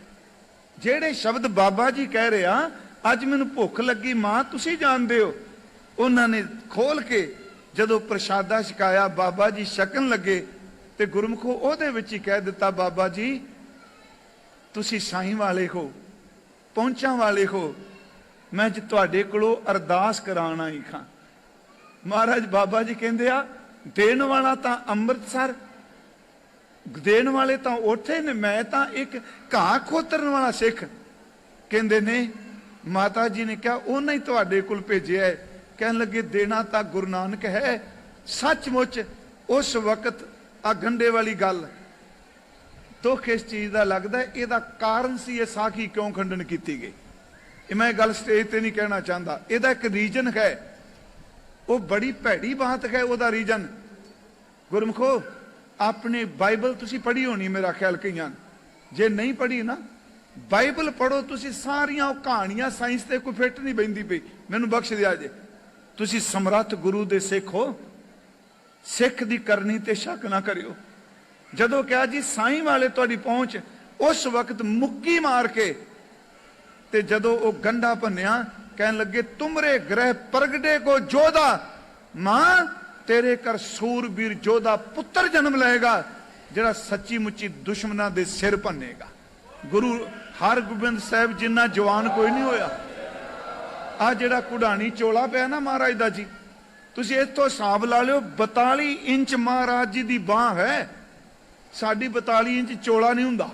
ਜਿਹੜੇ ਸ਼ਬਦ ਬਾਬਾ ਜੀ ਕਹਿ ਰਿਹਾ, ਅੱਜ ਮੈਨੂੰ ਭੁੱਖ ਲੱਗੀ ਮਾਂ, ਤੁਸੀਂ ਜਾਣਦੇ ਹੋ। ਉਹਨਾਂ ਨੇ ਖੋਲ ਕੇ ਜਦੋਂ ਪ੍ਰਸ਼ਾਦਾ ਛਕਾਇਆ, ਬਾਬਾ ਜੀ ਛਕਣ ਲੱਗੇ ਤੇ ਗੁਰਮੁਖੋ ਉਹਦੇ ਵਿੱਚ ਹੀ ਕਹਿ ਦਿੱਤਾ, ਬਾਬਾ ਜੀ ਤੁਸੀਂ ਸਾਈਂ ਵਾਲੇ ਹੋ, ਪਹੁੰਚਾਂ ਵਾਲੇ ਹੋ, ਮੈਂ ਅੱਜ ਤੁਹਾਡੇ ਕੋਲੋਂ ਅਰਦਾਸ ਕਰਾਉਣ ਆਈ ਖਾਂ। ਮਹਾਰਾਜ ਬਾਬਾ ਜੀ ਕਹਿੰਦੇ ਆ, ਦੇਣ ਵਾਲਾ ਤਾਂ ਅੰਮ੍ਰਿਤਸਰ, ਦੇਣ ਵਾਲੇ ਤਾਂ ਉੱਥੇ ਨੇ, ਮੈਂ ਤਾਂ ਇੱਕ ਘਾਹ ਖੋਤਰਨ ਵਾਲਾ ਸਿੱਖ। ਕਹਿੰਦੇ ਨੇ ਮਾਤਾ ਜੀ ਨੇ ਕਿਹਾ ਉਹਨਾਂ ਹੀ ਤੁਹਾਡੇ ਕੋਲ ਭੇਜਿਆ ਹੈ। ਕਹਿਣ ਲੱਗੇ ਦੇਣਾ ਤਾਂ ਗੁਰੂ ਨਾਨਕ ਹੈ। ਸੱਚਮੁੱਚ ਉਸ ਵਕਤ ਆ ਗੰਢੇ ਵਾਲੀ ਗੱਲ, ਦੁੱਖ ਇਸ ਚੀਜ਼ ਦਾ ਲੱਗਦਾ ਇਹਦਾ ਕਾਰਨ ਸੀ ਇਹ ਸਾਖੀ ਕਿਉਂ ਖੰਡਨ ਕੀਤੀ ਗਈ। ਇਹ ਮੈਂ ਗੱਲ ਸਟੇਜ ਤੇ ਨਹੀਂ ਕਹਿਣਾ ਚਾਹੁੰਦਾ, ਇਹਦਾ ਇੱਕ ਰੀਜਨ ਹੈ, ਉਹ ਬੜੀ ਭੈੜੀ ਬਾਤ ਹੈ। ਉਹਦਾ ਰੀਜਨ ਗੁਰਮੁਖੋ ਆਪਣੀ ਬਾਈਬਲ ਤੁਸੀਂ ਪੜ੍ਹੀ ਹੋਣੀ ਮੇਰਾ ਖਿਆਲ ਕਈਆਂ, ਜੇ ਨਹੀਂ ਪੜ੍ਹੀ ਨਾ ਬਾਈਬਲ ਪੜ੍ਹੋ ਤੁਸੀਂ, ਸਾਰੀਆਂ ਉਹ ਕਹਾਣੀਆਂ ਸਾਇੰਸ ਤੇ ਕੋਈ ਫਿੱਟ ਨਹੀਂ ਬੈਂਦੀ ਪਈ। ਮੈਨੂੰ ਬਖਸ਼ ਦਿਆ ਜੇ, ਤੁਸੀਂ ਸਮਰੱਥ ਗੁਰੂ ਦੇ ਸਿੱਖ ਹੋ, ਸਿੱਖ ਦੀ ਕਰਨੀ ਤੇ ਸ਼ੱਕ ਨਾ ਕਰਿਓ। ਜਦੋਂ ਕਿਹਾ ਜੀ ਸਾਈਂ ਵਾਲੇ ਤੁਹਾਡੀ ਪਹੁੰਚ, ਉਸ ਵਕਤ ਮੁੱਕੀ ਮਾਰ ਕੇ ਤੇ ਜਦੋਂ ਉਹ ਗੰਢਾ ਭੰਨਿਆ, ਕਹਿਣ ਲੱਗੇ ਤੁਮਰੇ ਗ੍ਰਹਿ ਪ੍ਰਗਟੇ ਕੋ ਜੋਧਾ, ਮਾਂ ਤੇਰੇ ਕਰ ਸੂਰਬੀਰ ਜੋਧਾ ਪੁੱਤਰ ਜਨਮ ਲਏਗਾ, ਜਿਹੜਾ ਸੱਚੀ ਮੁੱਚੀ ਦੁਸ਼ਮਣਾਂ ਦੇ ਸਿਰ ਭੰਨੇਗਾ। ਗੁਰੂ ਹਰਗੋਬਿੰਦ ਸਾਹਿਬ ਜਿੰਨਾ ਜਵਾਨ ਕੋਈ ਨਹੀਂ ਹੋਇਆ। ਆ ਜਿਹੜਾ ਕੁਢਾਣੀ ਚੋਲਾ ਪਿਆ ਨਾ ਮਹਾਰਾਜ ਦਾ ਜੀ, ਤੁਸੀਂ ਇੱਥੋਂ ਹਿਸਾਬ ਲਾ ਲਿਓ, 42 ਇੰਚ ਮਹਾਰਾਜ ਜੀ ਦੀ ਬਾਹ ਹੈ। ਸਾਡੀ 42 ਇੰਚ ਚੋਲਾ ਨਹੀਂ ਹੁੰਦਾ,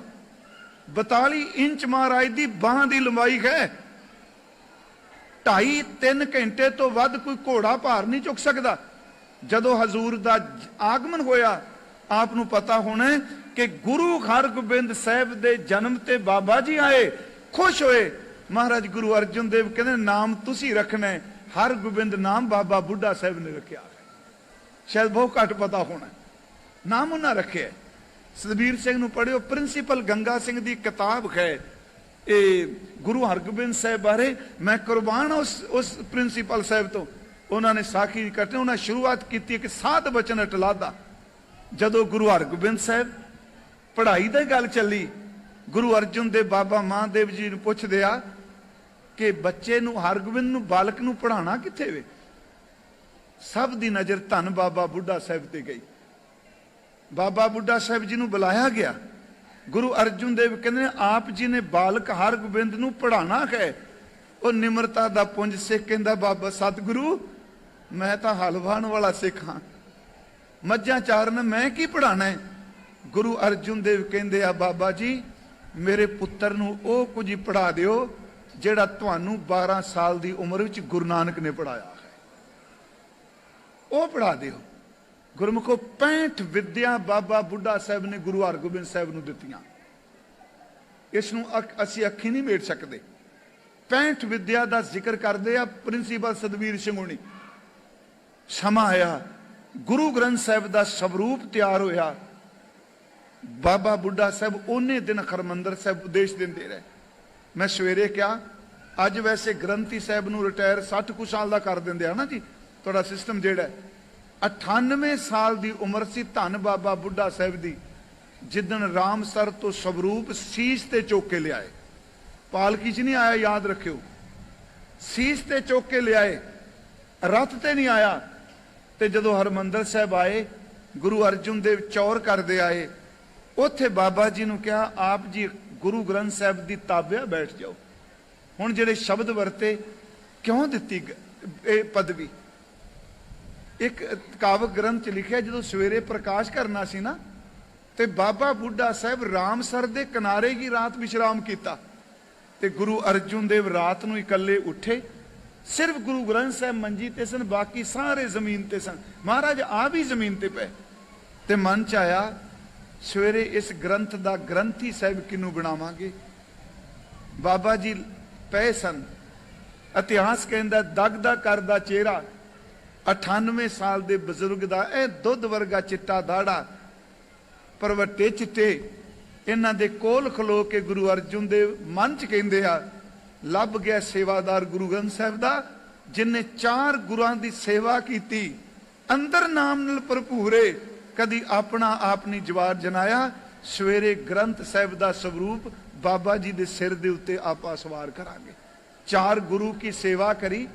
42 ਇੰਚ ਮਹਾਰਾਜ ਦੀ ਬਾਹ ਦੀ ਲੰਬਾਈ ਹੈ। 2.5-3 ਘੰਟੇ ਤੋਂ ਵੱਧ ਕੋਈ ਘੋੜਾ ਭਾਰ ਨਹੀਂ ਚੁੱਕ ਸਕਦਾ। ਜਦੋਂ ਹਜ਼ੂਰ ਦਾ ਆਗਮਨ ਹੋਇਆ, ਆਪ ਨੂੰ ਪਤਾ ਹੋਣਾ ਕਿ ਗੁਰੂ ਹਰਗੋਬਿੰਦ ਸਾਹਿਬ ਦੇ ਜਨਮ ਤੇ ਬਾਬਾ ਜੀ ਆਏ, ਖੁਸ਼ ਹੋਏ। ਮਹਾਰਾਜ ਗੁਰੂ ਅਰਜਨ ਦੇਵ ਕਹਿੰਦੇ ਨਾਮ ਤੁਸੀਂ ਰੱਖਣਾ ਹੈ। ਹਰਗੋਬਿੰਦ ਨਾਮ ਬਾਬਾ ਬੁੱਢਾ ਸਾਹਿਬ ਨੇ ਰੱਖਿਆ, ਸ਼ਾਇਦ ਬਹੁਤ ਘੱਟ ਪਤਾ ਹੋਣਾ, ਨਾਮ ਉਹਨਾਂ ਰੱਖਿਆ। ਸਤਬੀਰ ਸਿੰਘ ਨੂੰ ਪੜ੍ਹਿਓ, ਪ੍ਰਿੰਸੀਪਲ ਗੰਗਾ ਸਿੰਘ ਦੀ ਕਿਤਾਬ ਹੈ ਇਹ ਗੁਰੂ ਹਰਗੋਬਿੰਦ ਸਾਹਿਬ ਬਾਰੇ। ਮੈਂ ਕੁਰਬਾਨ ਉਸ ਪ੍ਰਿੰਸੀਪਲ ਸਾਹਿਬ ਤੋਂ। ਉਹਨਾਂ ਨੇ ਸਾਖੀ ਕੱਟੇ, ਉਹਨਾਂ ਸ਼ੁਰੂਆਤ ਕੀਤੀ ਕਿ ਸਾਧ ਬਚਨ ਅਟਲਾਦਾ। ਜਦੋਂ ਗੁਰੂ ਹਰਗੋਬਿੰਦ ਸਾਹਿਬ ਪੜ੍ਹਾਈ ਦੀ ਗੱਲ ਚੱਲੀ, ਗੁਰੂ ਅਰਜਨ ਦੇ ਬਾਬਾ ਮਹਾਦੇਵ ਜੀ ਨੂੰ ਪੁੱਛਦੇ ਆ ਕਿ ਬੱਚੇ ਨੂੰ, ਹਰਗੋਬਿੰਦ ਨੂੰ, ਬਾਲਕ ਨੂੰ ਪੜ੍ਹਾਉਣਾ ਕਿੱਥੇ ਵੇ? ਸਭ ਦੀ ਨਜ਼ਰ ਧੰਨ ਬਾਬਾ ਬੁੱਢਾ ਸਾਹਿਬ ਤੇ ਗਈ। ਬਾਬਾ ਬੁੱਢਾ ਸਾਹਿਬ ਜੀ ਨੂੰ ਬੁਲਾਇਆ ਗਿਆ। ਗੁਰੂ ਅਰਜਨ ਦੇਵ ਕਹਿੰਦੇ ਆਪ ਜੀ ਨੇ ਬਾਲਕ ਹਰਗੋਬਿੰਦ ਨੂੰ ਪੜ੍ਹਾਉਣਾ ਹੈ। ਉਹ ਨਿਮਰਤਾ ਦਾ ਪੁੰਜ ਸਿੱਖ ਕਹਿੰਦਾ, ਬਾਬਾ ਸਤਿਗੁਰੂ ਮੈਂ ਤਾਂ ਹਲ ਵਾਹਣ ਵਾਲਾ ਸਿੱਖ ਹਾਂ, ਮੱਝਾਂ ਚਾਰਨ ਮੈਂ ਕੀ ਪੜ੍ਹਾਣਾ ਹੈ? ਗੁਰੂ ਅਰਜਨ ਦੇਵ ਕਹਿੰਦੇ ਆ, ਬਾਬਾ ਜੀ ਮੇਰੇ ਪੁੱਤਰ ਨੂੰ ਉਹ ਕੁਝ ਹੀ ਪੜ੍ਹਾ ਦਿਓ ਜਿਹੜਾ ਤੁਹਾਨੂੰ 12 ਸਾਲ ਦੀ ਉਮਰ ਵਿੱਚ ਗੁਰੂ ਨਾਨਕ ਨੇ ਪੜ੍ਹਾਇਆ ਹੈ, ਉਹ ਪੜ੍ਹਾ ਦਿਓ। ਗੁਰਮੁਖੋ 65 ਵਿਦਿਆ ਬਾਬਾ ਬੁੱਢਾ ਸਾਹਿਬ ਨੇ ਗੁਰੂ ਹਰਗੋਬਿੰਦ ਸਾਹਿਬ ਨੂੰ ਦਿੱਤੀਆਂ। ਇਸ ਨੂੰ ਅਸੀਂ ਅੱਖੀ ਨਹੀਂ ਮੇਟ ਸਕਦੇ। 65 ਵਿਦਿਆ ਦਾ ਜ਼ਿਕਰ ਕਰਦੇ ਆ ਪ੍ਰਿੰਸੀਪਲ ਸਤਬੀਰ ਸਿੰਘ ਹੁਣੀ। ਸਮਾਂ ਆਇਆ, ਗੁਰੂ ਗ੍ਰੰਥ ਸਾਹਿਬ ਦਾ ਸਵਰੂਪ ਤਿਆਰ ਹੋਇਆ। ਬਾਬਾ ਬੁੱਢਾ ਸਾਹਿਬ ਉਹਨੇ ਦਿਨ ਹਰਮੰਦਰ ਸਾਹਿਬ ਉਪਦੇਸ਼ ਦਿੰਦੇ ਰਹੇ। ਮੈਂ ਸਵੇਰੇ ਕਿਹਾ, ਅੱਜ ਵੈਸੇ ਗ੍ਰੰਥੀ ਸਾਹਿਬ ਨੂੰ ਰਿਟਾਇਰ 60 ਕੁ ਸਾਲ ਦਾ ਕਰ ਦਿੰਦੇ ਆ ਨਾ ਜੀ, ਤੁਹਾਡਾ ਸਿਸਟਮ ਜਿਹੜਾ 98 ਸਾਲ ਦੀ ਉਮਰ ਸੀ ਧੰਨ ਬਾਬਾ ਬੁੱਢਾ ਸਾਹਿਬ ਦੀ, ਜਿੱਦਣ ਰਾਮਸਰ ਤੋਂ ਸਵਰੂਪ ਸੀਸ ਤੇ ਚੁੱਕ ਕੇ ਲਿਆਏ। ਪਾਲਕੀ 'ਚ ਨਹੀਂ ਆਇਆ, ਯਾਦ ਰੱਖਿਓ, ਸੀਸ ਤੇ ਚੁੱਕ ਕੇ ਲਿਆਏ, ਰੱਥ ਤੇ ਨਹੀਂ ਆਇਆ। ਤੇ ਜਦੋਂ ਹਰਮੰਦਰ ਸਾਹਿਬ ਆਏ, ਗੁਰੂ ਅਰਜਨ ਦੇਵ ਚੌਰ ਕਰਦੇ ਆਏ। ਉੱਥੇ ਬਾਬਾ ਜੀ ਨੂੰ ਕਿਹਾ, ਆਪ ਜੀ ਗੁਰੂ ਗ੍ਰੰਥ ਸਾਹਿਬ ਦੀ ਤਾਬਿਆ ਬੈਠ ਜਾਓ। ਹੁਣ ਜਿਹੜੇ ਸ਼ਬਦ ਵਰਤੇ, ਕਿਉਂ ਦਿੱਤੀ ਇਹ ਪਦਵੀ? ਇੱਕ ਕਾਵਕ ਗ੍ਰੰਥ 'ਚ ਲਿਖਿਆ, ਜਦੋਂ ਸਵੇਰੇ ਪ੍ਰਕਾਸ਼ ਕਰਨਾ ਸੀ ਨਾ, ਤੇ ਬਾਬਾ ਬੁੱਢਾ ਸਾਹਿਬ ਰਾਮਸਰ ਦੇ ਕਿਨਾਰੇ ਹੀ ਰਾਤ ਵਿਸ਼ਰਾਮ ਕੀਤਾ। ਤੇ ਗੁਰੂ ਅਰਜਨ ਦੇਵ ਰਾਤ ਨੂੰ ਇਕੱਲੇ ਉੱਠੇ। ਸਿਰਫ ਗੁਰੂ ਗ੍ਰੰਥ ਸਾਹਿਬ ਮੰਜੀ ਤੇ ਸਨ, ਬਾਕੀ ਸਾਰੇ ਜ਼ਮੀਨ ਤੇ ਸਨ। ਮਹਾਰਾਜ ਆ ਵੀ ਜ਼ਮੀਨ ਤੇ ਪਏ। ਤੇ ਮਨ 'ਚ ਆਇਆ, ਸਵੇਰੇ ਇਸ ਗ੍ਰੰਥ ਦਾ ਗ੍ਰੰਥੀ ਸਾਹਿਬ ਕਿਹਨੂੰ ਬਣਾਵਾਂਗੇ? ਬਾਬਾ ਜੀ ਪਏ ਸਨ। ਇਤਿਹਾਸ ਕਹਿੰਦਾ ਦਗਦਾ ਕਰਦਾ ਚਿਹਰਾ, 98 ਸਾਲ ਦੇ ਬਜ਼ੁਰਗ ਦਾ, ਇਹ ਦੁੱਧ ਵਰਗਾ ਚਿੱਟਾ ਦਾੜਾ, ਪਰਵੱਟੇ ਚਿੱਟੇ। ਇਹਨਾਂ ਦੇ ਕੋਲ ਖਲੋ ਕੇ ਗੁਰੂ ਅਰਜਨ ਦੇਵ ਮਨ 'ਚ ਕਹਿੰਦੇ ਆ, ਲੱਭ ਗਿਆ ਸੇਵਾਦਾਰ ਗੁਰੂ ਗ੍ਰੰਥ ਸਾਹਿਬ ਦਾ, ਜਿਨੇ 4 ਗੁਰਾਂ ਦੀ ਸੇਵਾ ਕੀਤੀ, ਅੰਦਰ ਨਾਮ ਨਾਲ ਭਰਪੂਰੇ, ਕਦੀ ਆਪਣਾ ਆਪ ਨਹੀਂ ਜਵਾਰ ਜਨਾਇਆ। ਸਵੇਰੇ ਗ੍ਰੰਥ ਸਾਹਿਬ ਦਾ ਸਵਰੂਪ बाबा जी के सिर के उत्ते आपा सवार करांगे। 4 गुरु की सेवा करी,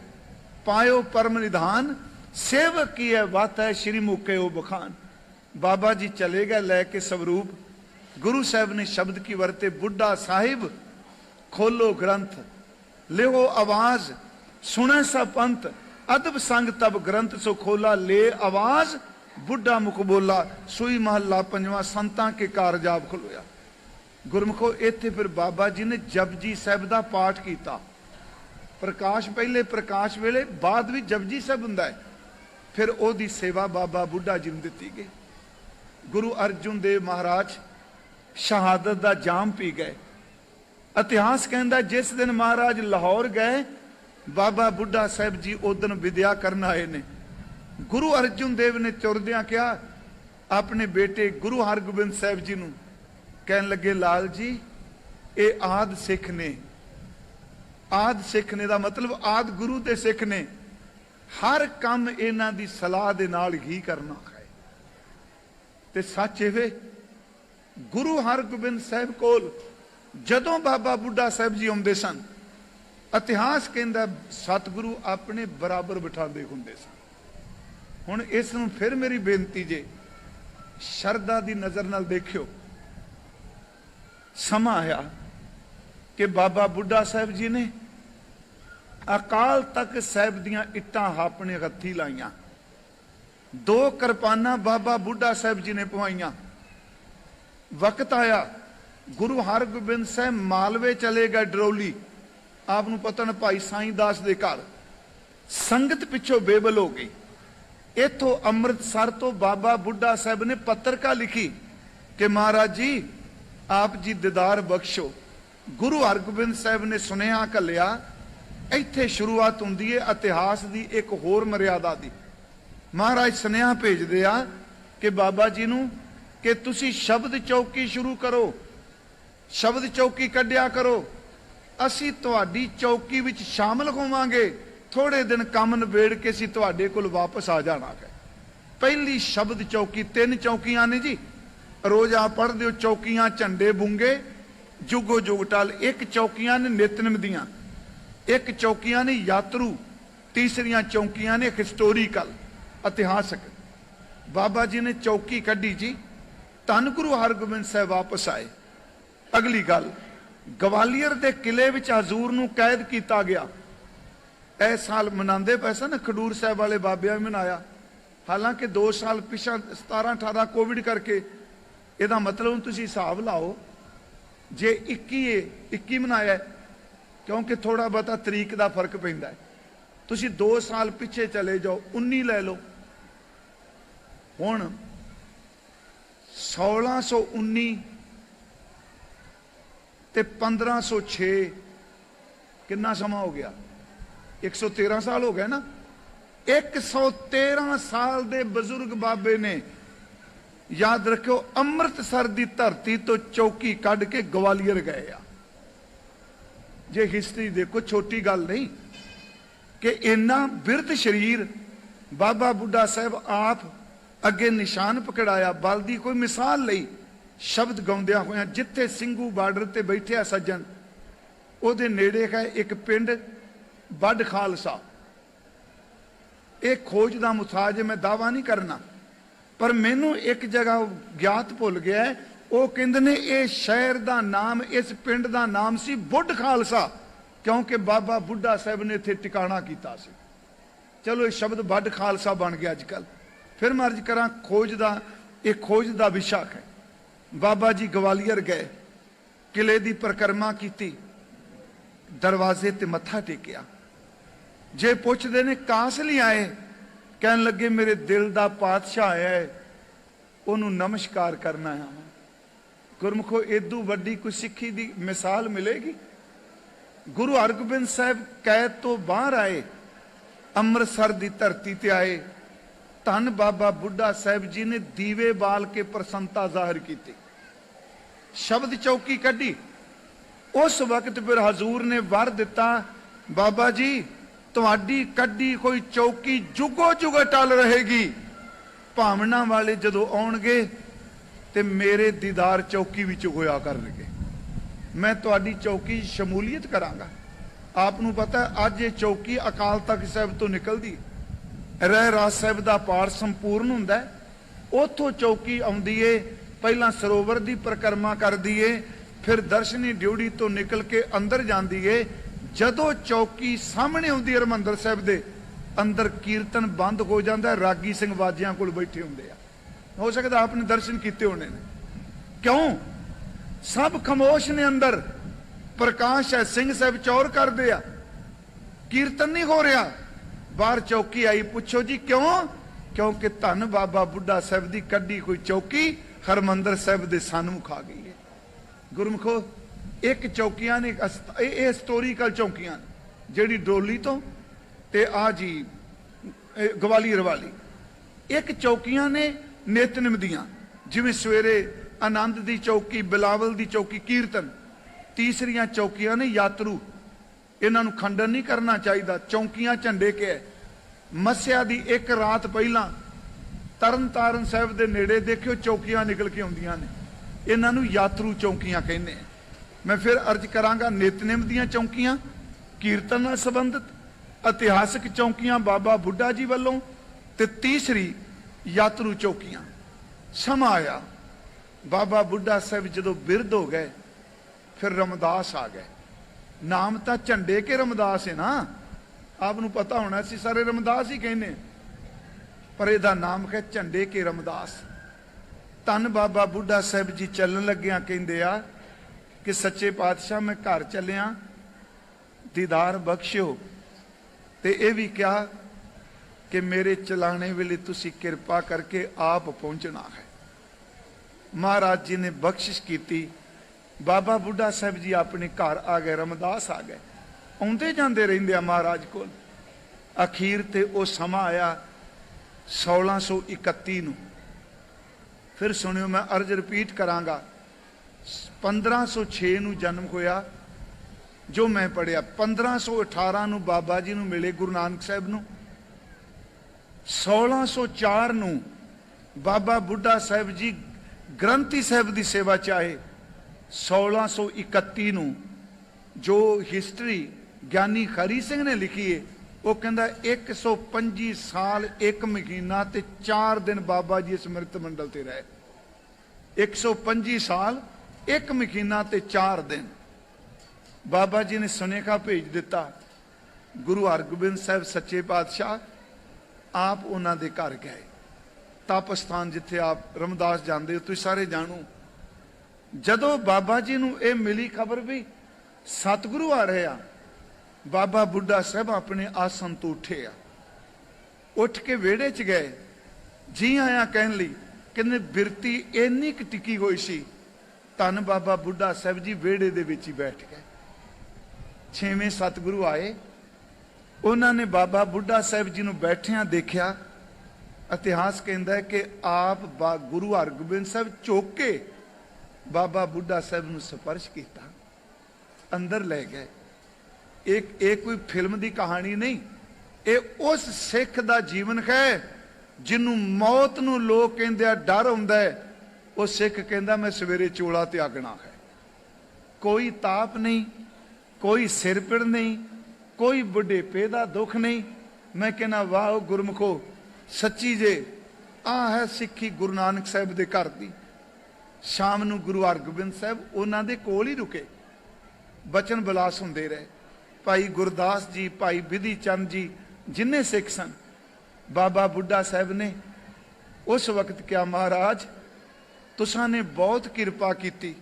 पायो परम निधान, सेवक की है बात है श्री मुके ओ बखान। बाबा जी चले गए लैके स्वरूप। गुरु साहब ने शब्द की वरते, बुढ़ा साहिब खोलो ग्रंथ, लिहो आवाज, सुने सा पंथ, अदब संग तब ग्रंथ सो खोला, ले आवाज बुढ़ा मुख बोला, सुई महला पंजवा, संतां के कारजाब खलोया। गुरमुखो इत्थे फिर बाबा जी ने जपजी साहब का पाठ किया। प्रकाश पहले प्रकाश वेले, बाद भी जपजी साहब हुंदा है। फिर ओदी सेवा बाबा बुढ़ा जी नूं दित्ती गई। गुरु अर्जुन देव महाराज शहादत का जाम पी गए। इतिहास कहता जिस दिन महाराज लाहौर गए, बाबा बुढ़ा साहब जी उदन विद्या करन आए ने। गुरु अर्जुन देव ने तुरदियां कहा अपने बेटे गुरु हरगोबिंद साहब जी नूं, कहन लगे लाल जी ये आद सिख ने। आद सिख ने दा मतलब आद गुरु ते सिख ने, हर काम इन्हां दी सलाह दे नाल ही करना है। ते सच इवे गुरु हरगोबिंद साहब कोल जदों बाबा बुढ़ा साहब जी आउंदे सन, इतिहास कहंदा सतगुरु अपने बराबर बिठांदे हुंदे सन। हुण इस नूं फिर मेरी बेनती जे शरदा दी नज़र नाल देखियो। समा आया कि बाबा बुढ़ा साहब जी ने अकाल तख्त साहब दियां इट्टां अपने हत्थी लाइयां। 2 किरपाना बाबा बुढ़ा साहब जी ने पवाइयां। वक्त आया गुरु हरगोबिंद साहब मालवे चले गए, डरौली। आपनूं पता न भाई साईं दास दे घर संगत पिछों बेबल हो गई। इथों अमृतसर तो बाबा बुढ़ा साहब ने पत्रिका लिखी कि महाराज जी आप जी दीदार बख्शो। गुरु हरगोबिंद साहब ने सुनेहा घल्लिया। इत्थे शुरुआत हुंदी है इतिहास की एक होर मर्यादा दी। महाराज सुनेहा भेजदे आ कि बाबा जी नूं कि तुसी शब्द चौकी शुरू करो, शब्द चौकी कढ़िया करो, असी तुहाडी चौकी विच शामिल होवांगे। थोड़े दिन काम नबेड़ के असीं तुहाडे कोल वापस आ जाना है। पहली शब्द चौकी, 3 चौकियां ने जी, रोज आप पढ़ते हो चौकियां झंडे बूंगे जुगो जुग टाल। एक चौकियां ने नितनम दियां, एक चौकियां ने यात्रु, तीसरियां चौकियां ने हिस्टोरिकल इतिहासक। बाबा जी ने चौकी कढ़ी जी, धन गुरु हरगोबिंद साहब वापस आए। अगली गल, गवालियर के किले विच हजूर नूं कैद किया गया। इस साल मनाते पैसा ना खडूर साहब वाले बाबिया भी मनाया, हालांकि 2 साल पिछा 17-18 कोविड करके। ਇਹਦਾ मतलब ਹੁਣ ਤੁਸੀਂ ਹਿਸਾਬ ਲਾਓ, ਜੇ 21 ਮਨਾਇਆ ਕਿਉਂਕਿ ਥੋੜਾ ਬਹੁਤਾ ਤਰੀਕ ਦਾ ਫਰਕ ਪੈਂਦਾ ਹੈ। ਤੁਸੀਂ 2 ਸਾਲ ਪਿੱਛੇ ਚਲੇ ਜਾਓ, 19 ਲੈ ਲਓ। ਹੁਣ 1619 ਤੇ 1506 ਕਿੰਨਾ ਸਮਾਂ ਹੋ ਗਿਆ? 113 ਸਾਲ ਹੋ ਗਏ ਨਾ। 113 ਸਾਲ ਦੇ ਬਜ਼ੁਰਗ ਬਾਬੇ ਨੇ, याद रखो, अमृतसर की धरती तो चौकी कढ़ के ग्वालियर गए आ। जे हिस्टरी देखो, छोटी गल नहीं कि इन्ना बिरध शरीर बाबा बुढ़ा साहब आप अगे निशान पकड़ाया। बल की कोई मिसाल लई शब्द गाउंदिया होया, जिथे सिंघू बार्डर ते बैठे सज्जन, उहदे नेड़े है एक पिंड बड खालसा। एक खोज का मुताज, मैं दावा नहीं करना, पर मैनू एक जगह ज्ञात भुल गया है। वो कहते ने ये शहर का नाम, इस पिंड का नाम सी बुढ़ खालसा, क्योंकि बाबा बुढ़ा साहब ने इत्थे टिकाणा कीता सी। चलो ये शब्द बड खालसा बन गया अजकल। फिर मैं अर्ज करा, खोज का एक खोज का विषय है। बाबा जी ग्वालियर गए, किले की परिक्रमा की, दरवाजे ते मत्था टेकिया। जे पुछदे ने कास लई आए, कहन लगे मेरे दिल का पातशाह आया है, उन्होंने नमस्कार करना है। गुरमुखो इदू वड्डी कोई सिक्खी की मिसाल मिलेगी? गुरु हरगोबिंद साहब कैद तो बाहर आए, अमृतसर की धरती ते आए। धन बाबा बुढ़ा साहब जी ने दीवे बाल के प्रसन्नता जाहिर की, शब्द चौकी कढ़ी। उस वक्त फिर हजूर ने वर दिता, बाबा जी तुहाडी कड्डी कोई चौकी जुगो जुग टल रहेगी। भावना वाले जदों आउणगे ते मेरे दीदार चौकी विच होया करनगे। मैं तुहाडी चौकी शमूलीयत करांगा। आप नूं पता है अज ये चौकी अकाल तख्त साहिब तो निकलदी रहरास साहिब दा पाठ संपूर्ण हुंदा है। उथों चौकी आउंदी है, पहला सरोवर की परिक्रमा करदी है, फिर दर्शनी ड्योढ़ी तो निकल के अंदर जाती है। जदों चौकी सामने आउंदी है हरमंदर साहिब दे अंदर कीर्तन बंद हो जाता है, रागी सिंह बाजियां कोल बैठे होंदे आ। हो सकता आपने दर्शन किए होने ने। क्यों? सब खामोश ने, अंदर प्रकाश है, सिंह साहब चौर करते आ, कीर्तन नहीं हो रहा। बाहर चौकी आई, पूछो जी क्यों? क्योंकि धन बाबा बुढ़ा साहब की कड्डी कोई चौकी हरमंदर साहब के सन्मुख आ गई है। गुरमुखो एक चौकियां ने, हिस्टोरीकल चौकियां जिहड़ी डोली तो ते आ जी ग्वालियर वाली, एक चौकियां ने नितनेम दियां, जिवें सवेरे आनंद की चौकी, बिलावल की चौकी कीर्तन। तीसरियां चौकियां ने यात्रू, इन्हां नूं खंडन नहीं करना चाहिए। चौकियां झंडे के है। मस्या की एक रात पहला तरन तारण साहब के नेड़े देखियो चौकियां निकल के आउंदियां ने, इन्हां नूं यात्रू चौकियां कहने। मैं फिर अर्ज करांगा, नितनेम दियां चौकियां, कीर्तन नाल संबंधित, इतिहासक चौकियां बाबा बुढ़ा जी वालों, ते तीसरी यात्रू चौकियां। समा आया बाबा बुढ़ा साहब जदों बिरध हो गए, फिर रमदास आ गए। नाम तो झंडे के रमदास है ना, आपनू पता होना, सी सारे रमदास ही कहने, पर यदा नाम है झंडे के रमदास। धन बाबा बुढ़ा साहब जी चलन लग्या कहंदे आ कि सच्चे पातशाह मैं घर चलिया, दीदार बख्शियो, ते ये भी कहा कि मेरे चलाने वेले तुसी किरपा करके आप पहुंचना है। महाराज जी ने बख्शिश की। बाबा बुढ़ा साहब जी अपने घर आ गए, रमदास आ गए, आउंदे जांदे रहिंदे आ महाराज कोल। अखीर ते वो समा आया 1631 नूं। फिर सुनियो, मैं अर्ज रिपीट करांगा, 1506 नूं जन्म होया जो मैं पढ़िया। 1518 नूं बाबा जी नूं मिले गुरु नानक साहब नूं। 1604 नूं बाबा बुढ़ा साहब जी ग्रंथी साहब की सेवा चाहे। 1631 नूं जो हिस्टरी ज्ञानी हरी सिंह ने लिखी है, वो कहता 125 साल 1 महीना ते 4 दिन बाबा जी स्मृत मंडल ते रहे। 125 साल 1 महीना ते 4 दिन बाबा जी ने सुनेखा भेज दिता। गुरु हरगोबिंद साहब सच्चे पातशाह आप उन्होंने दे घर गए। तप स्थान जिथे आप रमदास जाते हो, तुम सारे जानो। जदों बाबा जी नूं ये मिली खबर भी सतगुरु आ रहे आ, बाबा बुढ़ा साहब अपने आसन तो उठे आ, उठ के वेड़े च गए, जी आया कहन लई। कहने बिरती इन्नी क टिकी हुई सी, धन बाबा बुढ़ा साहब जी वेड़े दे विच ही बैठ गए। 6वें सतगुरु आए, उन्होंने बाबा बुढ़ा साहब जी नूं बैठिया देखिया। इतिहास कहता है कि आप गुरु हरगोबिंद साहब चुक के बाबा बुढ़ा साहब नूं स्पर्श किया, अंदर ले गए। एक कोई फिल्म की कहानी नहीं, ये उस सिख का जीवन है जिन्हों मौत नूं लोग कहते हैं डर हुंदा है। वो सिख कहता मैं सवेरे चोला त्यागना है। कोई ताप नहीं, कोई सिर पीड़ नहीं, कोई बुढ़ेपे का दुख नहीं। मैं कहना वाह गुरमुखो, सच्ची जे आ है सिक्खी गुरु नानक साहब के घर की। शाम नूं गुरु हरगोबिंद साहब उन्होंने कोल ही रुके, बचन बिलास होंदे रहे। भाई गुरदास जी, भाई विधि चंद जी, जिन्ने सिख सन, बाबा बुढ़ा साहब ने उस वक्त क्या, महाराज तुसां ने बहुत किरपा की,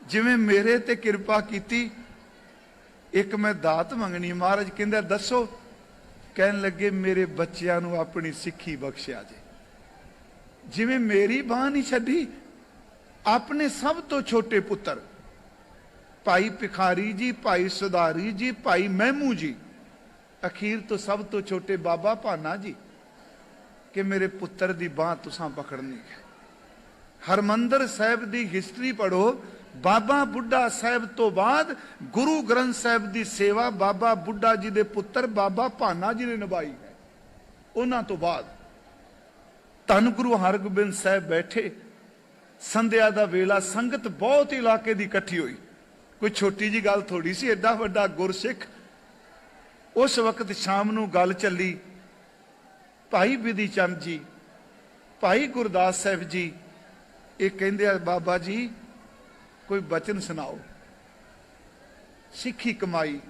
जिवें मेरे ते किरपा की। एक मैं दात मंगनी। महाराज कहंदे दसो। कहन लगे मेरे बच्चों नूं अपनी सिक्खी बख्शिया जे, जिवें मेरी बांह नहीं छड्डी, अपने सब तो छोटे पुत्र भाई भिखारी जी, भाई सुधारी जी, भाई महमू जी, अखीर तो सब तो छोटे बाबा भाना जी, कि मेरे पुत्र की बांह तुसां पकड़नी है। हरमंदर साहब की हिस्टरी पढ़ो, बाबा बुढ़ा साहब तो बाद गुरु ग्रंथ साहब की सेवा बाबा बुढ़ा जी के पुत्र बाबा भाना जी ने निभाई है। उन्हां तो बाद धन गुरु हरगोबिंद साहब बैठे, संध्या का वेला, संगत बहुत इलाके की इकट्ठी हुई। कोई छोटी जी गल थोड़ी सी, एडा वड्डा गुरसिख। उस वक्त शाम नूं गल चली, भाई बिधि चंद जी, भाई गुरदास साहब जी, ये कहंदे आ बाबा जी कोई बचन सुनाओ। सिੱਖੀ कमाई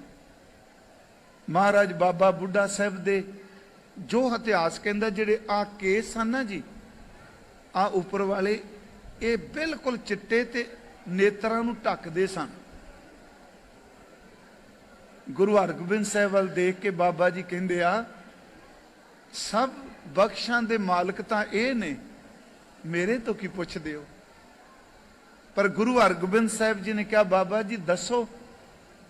महाराज बाबा बुढ़ा साहब दे जो इतिहास कहता, जेडे आ केस सन ना जी, आ उपर वाले ये बिल्कुल चिट्टे ते नेत्रां नूं ढकदे सन। गुरु हरगोबिंद साहब वाल देख के बाबा जी कहंदे आ, सब बख्शां दे मालक तां ये ने, मेरे तो की पुछदे हो। पर गुरु हरगोबिंद साहब जी ने कहा, बाबा जी दसो।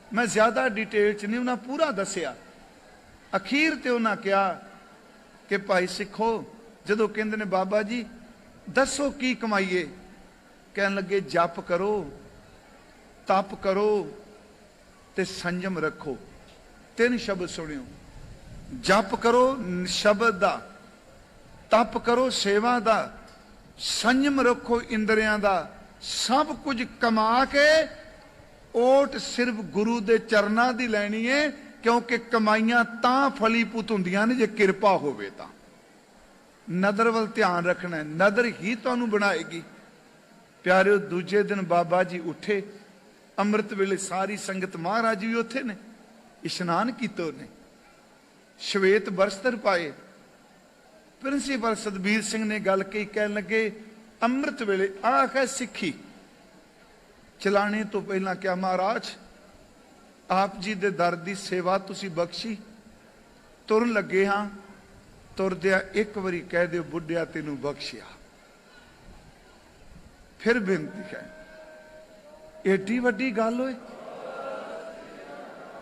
मैं ज्यादा डिटेल च नहीं, उन्हें पूरा दसिया। अखीर ते उन्हें कहा कि भाई सिखो, जदों कहंदे ने बाबा जी दसो की कमाईए, कहन लगे जप करो, तप करो ते संयम रखो। तीन शब्द सुनियो, जप करो शब्द दा, तप करो सेवा दा, संयम रखो इंद्रियां दा। सब कुछ कमा के ओट सिर्फ गुरु दे चरना दी लैनी है, क्योंकि कमाइयां तां फलीभूत हुंदियां ने जे किरपा होवे तां। नदर वल ध्यान रखना है, नदर ही तुहानूं बनाएगी। प्यारिओ, दूजे दिन बाबा जी उठे, अमृत वेले सारी संगत, महाराज जी भी उत्थे ने, इशनान कीते ने, श्वेत वस्त्र पाए। प्रिंसीपल सतबीर सिंह ने गल कही, कहन लगे अमृत वेले आख है सिੱਖੀ। चलाने तो पहला क्या महाराज आप जी दे दर दी सेवा तुसी बख्शी, तुरन लगे हाँ, तुरदिया एक बारी कह दो बुढ़िया तेनू बख्शिया। फिर बेनती है, एडी वड्डी गल होए।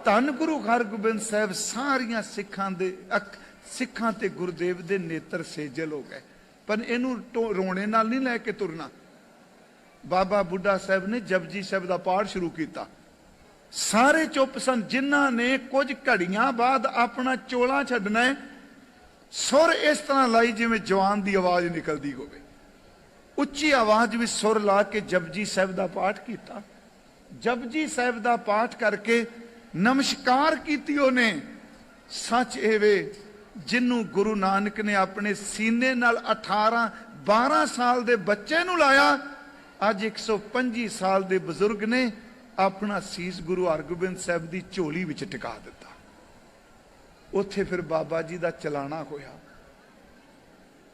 धन गुरु हरगोबिंद साहब सारिया सिखां ते गुरुदेव दे नेत्र सेजल हो गए। पर इनू रोने नाल नहीं लैके तुरना। बाबा बुढ़ा साहब ने जपजी साहब का पाठ शुरू किया, सारे चुप सन। जिन्हां ने कुछ घड़ियां बाद अपना चोला छड्डना है, सुर इस तरह लाई जिवें जवान की आवाज निकलती होवे, उच्ची आवाज भी सुर ला के जपजी साहब का पाठ किया। जपजी साहब का पाठ करके नमस्कार की उन्हें। सच एवे, जिन्हों गुरु नानक ने अपने सीने नाल 18-12 साल दे बच्चे नूं लाया, अज 125 साल दे बजुर्ग ने अपना सीस गुरु हरगोबिंद साहब की झोली विच टिका दिता। उत्थे फिर बाबा जी का चलाना होया।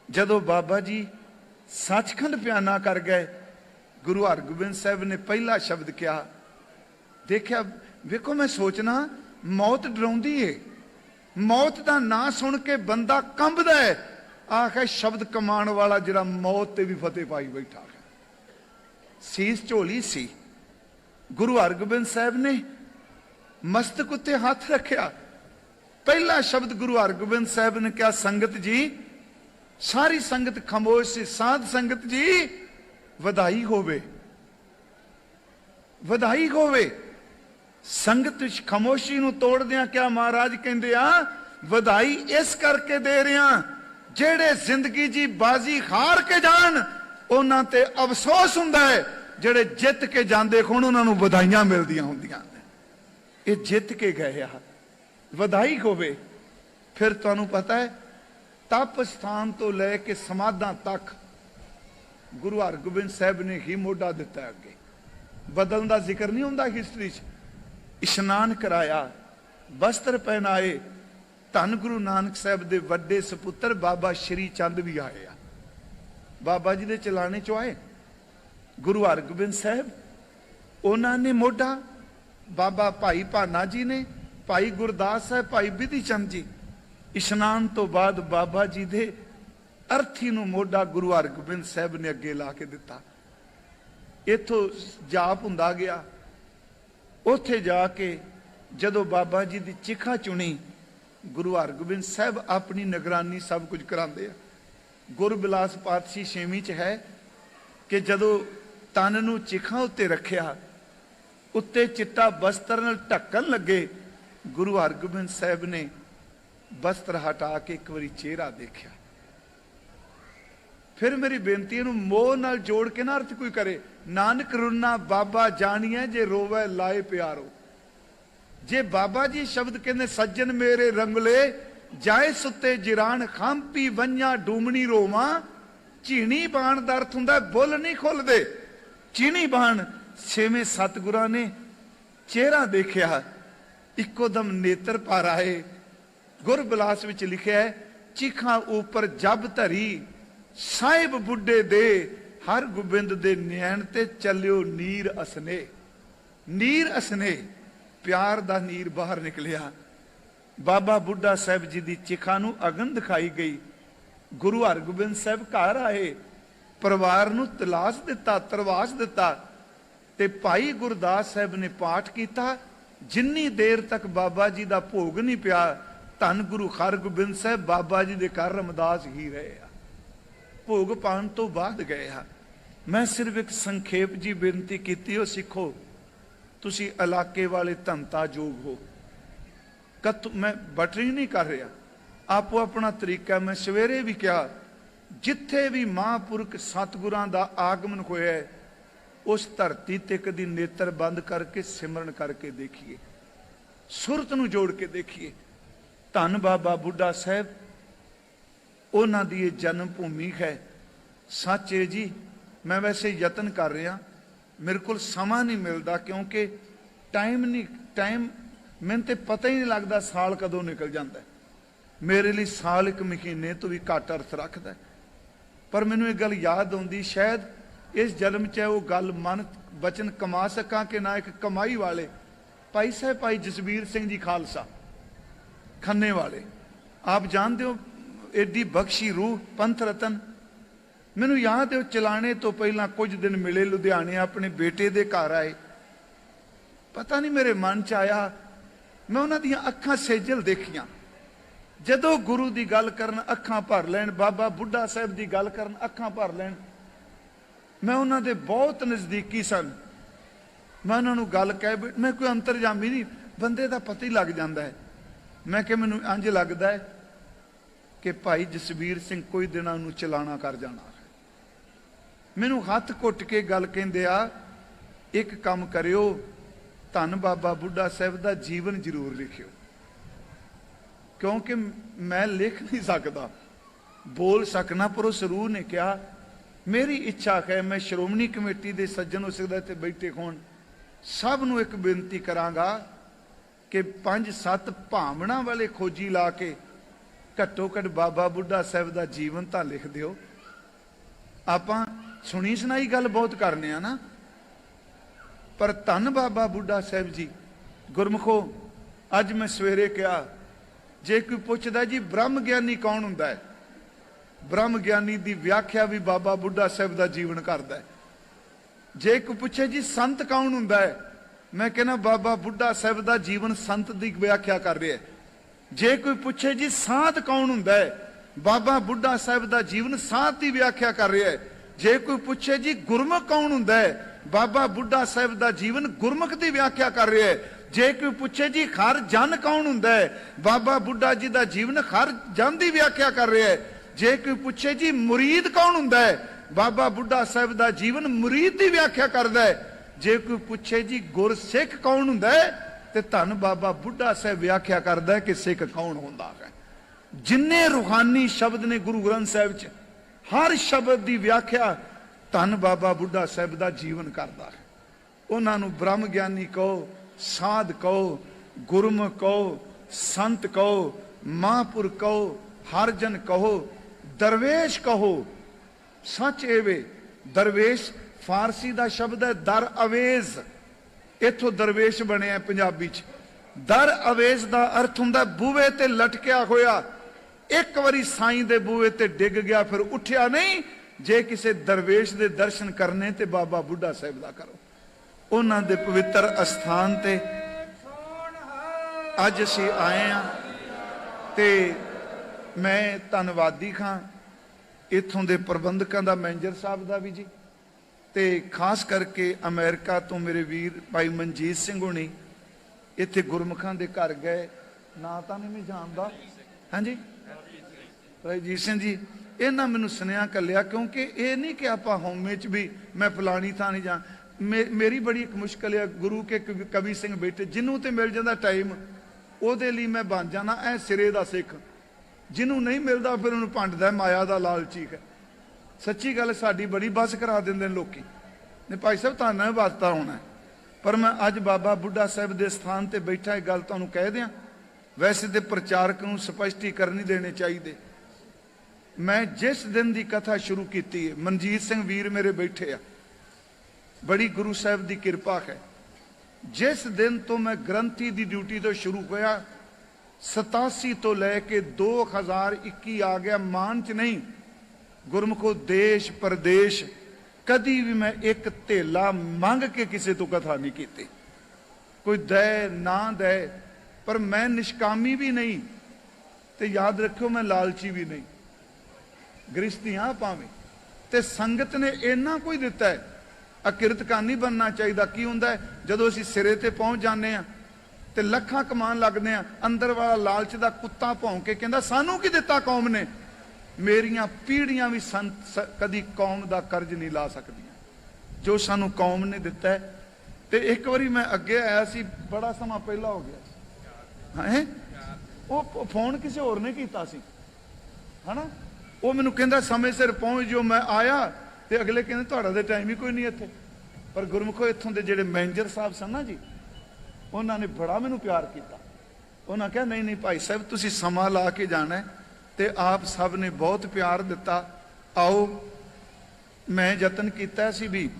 जदों बाबा जी सचखंड प्याना कर गए, गुरु हरगोबिंद साहब ने पहला शब्द कहा, देखिया वेखो मैं सोचना मौत डराउंदी है, मौत का ना सुन के बंदा कंबदा है। आखिर शब्द कमान वाला जिहड़ा मौत ते भी फतेह पाई बैठा है। सीस झोली सी। गुरु हरगोबिंद साहब ने मस्तक उत्ते हाथ रखिया। पहला शब्द गुरु हरगोबिंद साहब ने कहा, संगत जी, सारी संगत खामोश सी। साध संगत जी वधाई होवे, वधाई होवे। संगत खामोशी नूं तोड़दियां क्या महाराज कहंदे आ, वधाई इस करके दे रहे जेड़े जिंदगी जी बाजी हार के जान, उन्हां ते अफसोस हुंदा है। जेड़े जित के जांदे खुण उन्हां नूं वधाइयां मिलदियां हुंदियां ने। ये जित के गए आ, वधाई होवे। फिर तुहानूं पता है तप स्थान तो लैके समाधां तक गुरु हरगोबिंद साहब ने ही मोढा दिता। अगे बदलण दा जिक्र नहीं हुंदा हिस्टरी च। इशनान कराया, वस्त्र पहनाए। धन गुरु नानक साहब दे वड्डे सपुत्र बाबा श्री चंद भी आए आ, बाबा जी दे चलाने चो आए। गुरु हरगोबिंद साहब उन्होंने मोढा, बाबा भाई भाना जी ने, भाई गुरदास साहब, भाई बिधि चंद जी। इशनान तो बाद बाबा जी दे अर्थी नूं मोढा गुरु हरगोबिंद साहब ने अगे ला के दिता। इथों जाप हुंदा गया। उत्थे जाके जदों बाबा जी की चिखा चुनी, गुरु हरगोबिंद साहब अपनी निगरानी सब कुछ करांदे आ। गुरबिलास पातशाही 6वीं च है कि जदों तन नूं चिखा उत्ते रखिया, उत्ते चिट्टा वस्त्र नाल ढक्कन लगे, गुरु हरगोबिंद साहब ने वस्त्र हटा के एक बारी चेहरा देखा। फिर मेरी बेनती है मोह नाल जोड़ के ना अर्थ कोई करे। नानक रुन्ना बाबा जानिए जे रोवे लाए प्यारो। जे बाबा जी शब्द कहते सज्जन मेरे रंगले जाए सुते जिरान खांपी वन्या डूमनी रोवा। झीणी बाण दा अर्थ हुंदा बुल नहीं खुलदे। चीनी बाण छेवें सतगुरां ने चेहरा देखिया इको दम नेत्र भर आए। गुर बिलास विच लिखिया है चिखा ऊपर जब धरी साहिब बुढ़े दे हर गोबिंद दे नैन ते चलियो नीर असने। नीर असने प्यार दा नीर बाहर निकलिया। बाबा बुढ़ा साहब जी दी चिखा नूं अगन दिखाई गई। गुरु हरगोबिंद साहब घर आए, परिवार नूं तलाश दिता, तरवास दिता ते भाई गुरदास साहब ने पाठ किया। जिन्नी देर तक बाबा जी दा भोग नहीं पिया धन गुरु हरगोबिंद साहब बाबा जी दे घर रमदास ही रहे आ। भोग पान तो बाद गए आ। मैं सिर्फ एक संखेप जी बेनती की हो सिखो तुसी इलाके वाले धनता जोग हो। मैं बटरिंग नहीं कर रहा, आपो अपना तरीका। मैं सवेरे भी कहा जिथे भी महापुरख सतगुरां दा आगमन होया है उस धरती ते कदी नेत्र बंद करके सिमरन करके देखिए, सुरत नूं जोड़ के देखिए। धन बाबा बुढ़ा साहब उन्हां दी जन्म भूमि है। सच है जी, मैं वैसे यतन कर रहा, मेरे को समा नहीं मिलता क्योंकि टाइम मैंने तो पता ही नहीं लगता साल कदों निकल जाता है। मेरे लिए साल एक महीने तो भी घट अर्थ रखता है। पर मैनू एक गल याद आती, शायद इस जन्म च वो गल मन बचन कमा सका कि ना। एक कमाई वाले भाई साहब भाई जसबीर सिंह जी खालसा खन्ने वाले, आप जानते हो एडी बख्शी रूह पंथ रतन। मैनू याद है चलाने तो पहला कुछ दिन मिले लुधियाने अपने बेटे दे घर आए। पता नहीं मेरे मन च आया, मैं उन्हां दी अखां सेजल देखियां। जदों गुरु की गल करन अखां भर लैन, बाबा बुढ़ा साहब की गल करन अखां भर लैन। मैं उन्हां दे बहुत नज़दीकी सन। मैं उन्होंने गल कह, मैं कोई अंतरजामी नहीं, बंदे का पता ही लग जाता है। मैं कि मैनू इंज लगता है कि भाई जसबीर सिंह कोई दिनां नूं चलाना कर जाना। मैनू हथ घुट के गल कहंदे आ, एक काम करियो, धन बाबा बुढ़ा साहब का जीवन जरूर लिखियो, क्योंकि मैं लिख नहीं सकता, बोल सकना। पर उस रूह ने कहा मेरी इच्छा है मैं श्रोमणी कमेटी के सज्जन हो सकता इत्थे बैठे होण सब नूं एक बेनती करांगा कि 5-7 भावना वाले खोजी ला के घट्टो घट बाबा बुढ़ा साहब का जीवन तो लिख दिओ। आपां सुनी सुनाई गल बहुत करने आ ना, पर धन बाबा बुढ़ा साहब जी गुरमुखो। अज मैं सवेरे कहा जे कोई पुछदा जी ब्रह्म ज्ञानी कौन हुंदा है, ब्रह्म ज्ञानी की व्याख्या भी बाबा बुढ़ा साहब का जीवन करता है। जे कोई पूछे जी संत कौन हुंदा है, मैं कहना बाबा बुढ़ा साहब का जीवन संत की व्याख्या कर रहा है। जे कोई पूछे जी साध कौन हुंदा है, बाबा बुढ़ा साहब का जीवन साध की व्याख्या कर रहा है। जे कोई पूछे जी गुरमुख कौन हुंदा है, बाबा बुढ़ा साहब का जीवन गुरमुख की व्याख्या कर रहा है। जे कोई पूछे जी हर जन कौन हुंदा है, बाबा बुढ़ा जी का जीवन हर जन की व्याख्या कर रहा है। जे कोई पूछे जी मुरीद कौन हुंदा है, बाबा बुढ़ा साहब का जीवन मुरीद की व्याख्या करता है। जे कोई पूछे जी गुरसिख कौन हुंदा है, तो धन बाबा बुढ़ा साहब व्याख्या करता है कि सिख कौन होंदा है। जिन्ने रूहानी शब्द ने गुरु ग्रंथ साहब च हर शब्द की व्याख्या धन बाबा बुढ़ा साहब का जीवन करता है। उन्होंने ब्रह्म ज्ञानी कहो, साध कहो, गुरमुख कहो, संत कहो, महापुरख कहो, हरजन कहो, दरवेश कहो। सच एवे दरवेश फारसी का शब्द है दर अवेज, इथों दरवेश बने पंजाबी च। दर अवेज का अर्थ हुंदा बूहे ते लटकिया होया, एक बारी साईं दे बूहे ते डिग गया फिर उठिया नहीं। जे किसी दरवेश दे दर्शन करने ते बाबा बुढ़ा साहब दा करो। उन्हां दे पवित्र अस्थान ते अज असीं आए हां ते मैं धन्नवादी खां इत्थों दे प्रबंधकां दा, मैनेजर साहब दा भी जी, ते खास करके अमेरिका तो मेरे वीर भाई मनजीत सिंह होनी इत्थे गुरमुखां दे घर गए, ना तो नहीं मैं जानदा। हाँ जी रजीत सिंह जी ਇਹਨਾਂ ਮੈਨੂੰ ਸੁਨੇਹਾ ਘੱਲਿਆ, क्योंकि ये नहीं कि आप हौमे च भी मैं फलानी थां नहीं जा। मेरी बड़ी एक मुश्किल है, गुरु के कवि सिंह बेटे जिन्हों तो मिल जाता टाइम ਉਹਦੇ ਲਈ मैं बन जाना ऐ सिरे का सिख, जिन्हों नहीं मिलता फिर उन्होंने भंडदा माया का लालची है। सच्ची गल साडी बड़ी बस करा देंगे लोग ने, भाई साहब तुहानू वास्ता होना है। पर मैं अज बाबा बुढ़ा साहब के स्थान पर बैठा एक गल तुहानू कह दियां, वैसे तो प्रचारक नूं स्पष्टीकरण नहीं देने चाहिए। मैं जिस दिन की कथा शुरू की है, मनजीत सिंह वीर मेरे बैठे आ, बड़ी गुरु साहब की कृपा है। जिस दिन तो मैं ग्रंथी की ड्यूटी तो शुरू होया, 87 तो लैके 2021 आ गया, मान च नहीं गुरमुखो देश प्रदेश कदी भी मैं एक धेला मंग के किसी तो कथा नहीं की, कोई दे ना दे, पर मैं निष्कामी भी नहीं तो याद रखियो मैं लालची भी नहीं। गृहस्थी हाँ भावें ते संगत ने इन्ना कोई दिता है, अकिरत का नहीं बनना चाहिए। की होंदा है जदों असीं सिरे ते पहुंच जाने आ ते लखां कमान लगदे आ, अंदर वाला लालच दा कुत्ता भौंक के कहंदा सानू की दिता कौम ने, मेरियां पीढ़ियां भी कदी कौम दा कर्ज नहीं ला सकदियां जो सानू कौम ने दिता है। ते एक बारी मैं अगे आया सी, बड़ा समा पहला हो गया है, वो फोन किसी होर ने कीता सी है ना, वो मैनू कहंदा समय सिर पहुंच जो। मैं आया तो अगले कहते तुहाडा तो टाइम ही कोई नहीं इत्थे। पर गुरमुखो इत्थों के जिहड़े मैनेजर साहब सन ना जी, उन्होंने बड़ा मैनू प्यार किया। उन्होंने कहा नहीं नहीं भाई साहब तुसीं समा ला के जाना है, तो आप सब ने बहुत प्यार दिता, आओ। मैं यतन किया सी भी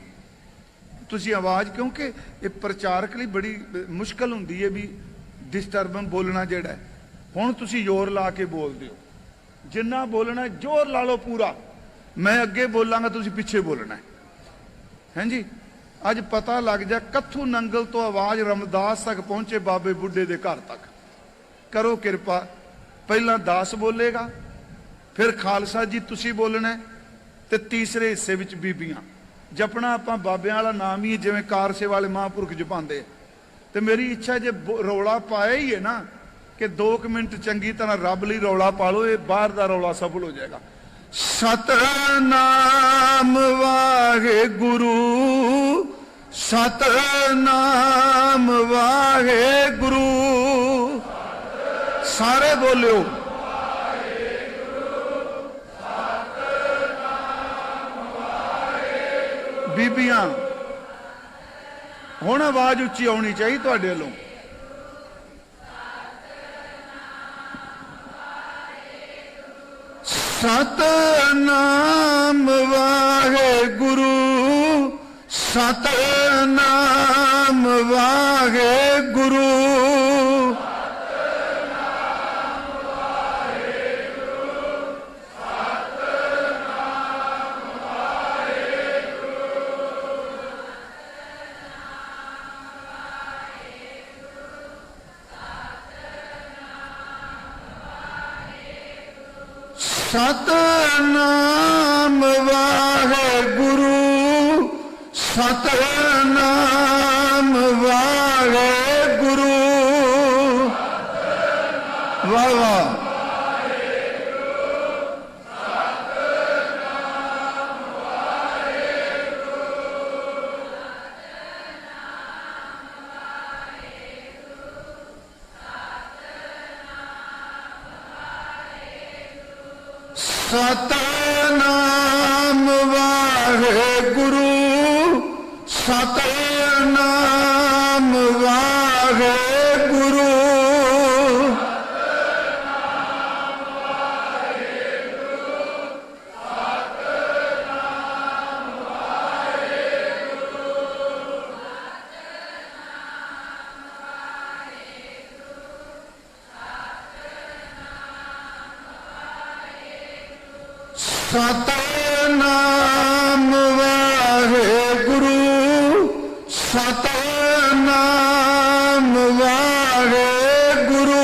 तुसीं आवाज़, क्योंकि ये प्रचारक लिए बड़ी मुश्किल हुंदी है भी डिस्टर्बन बोलना जिहड़ा है। हुण तुसीं जोर ला के बोल दिओ, जिन्ना बोलना जोर ला लो पूरा, मैं अगे बोलांगा तुसीं पिछे बोलना है जी। अज पता लग जा कत्थू नंगल तो आवाज़ रमदास तक पहुंचे बाबे बुढ़े दे घर तक। करो किरपा, पहला दास बोलेगा, फिर खालसा जी तुसीं बोलना है, ते तीसरे हिस्से विच बीबियां। जपना आपां बाबियां वाला नाम ही जिवें कार सेवा वाले महापुरख जपांदे। ते मेरी इच्छा जे रौला पाया ही है ना कि 2 मिनट चंगी तरह रब लई रौला पा लो, ये बाहर दा रौला सफल हो जाएगा। सतनाम वाहे गुरु, सतनाम वाहे गुरु, सारे बोलियो बीबियां। हुण आवाज उच्ची आनी चाहिए तुहाडे वल्लों। सतनाम वाहे गुरु, सतनाम वाहे गुरु, सतनाम वाहे गुरु, सतनाम वाहे गुरु। वाह वाह, सतनाम वाहे गुरु, सतनाम वाहे गुरु, सतनाम वाहे गुरु, सतनाम वाहे गुरु,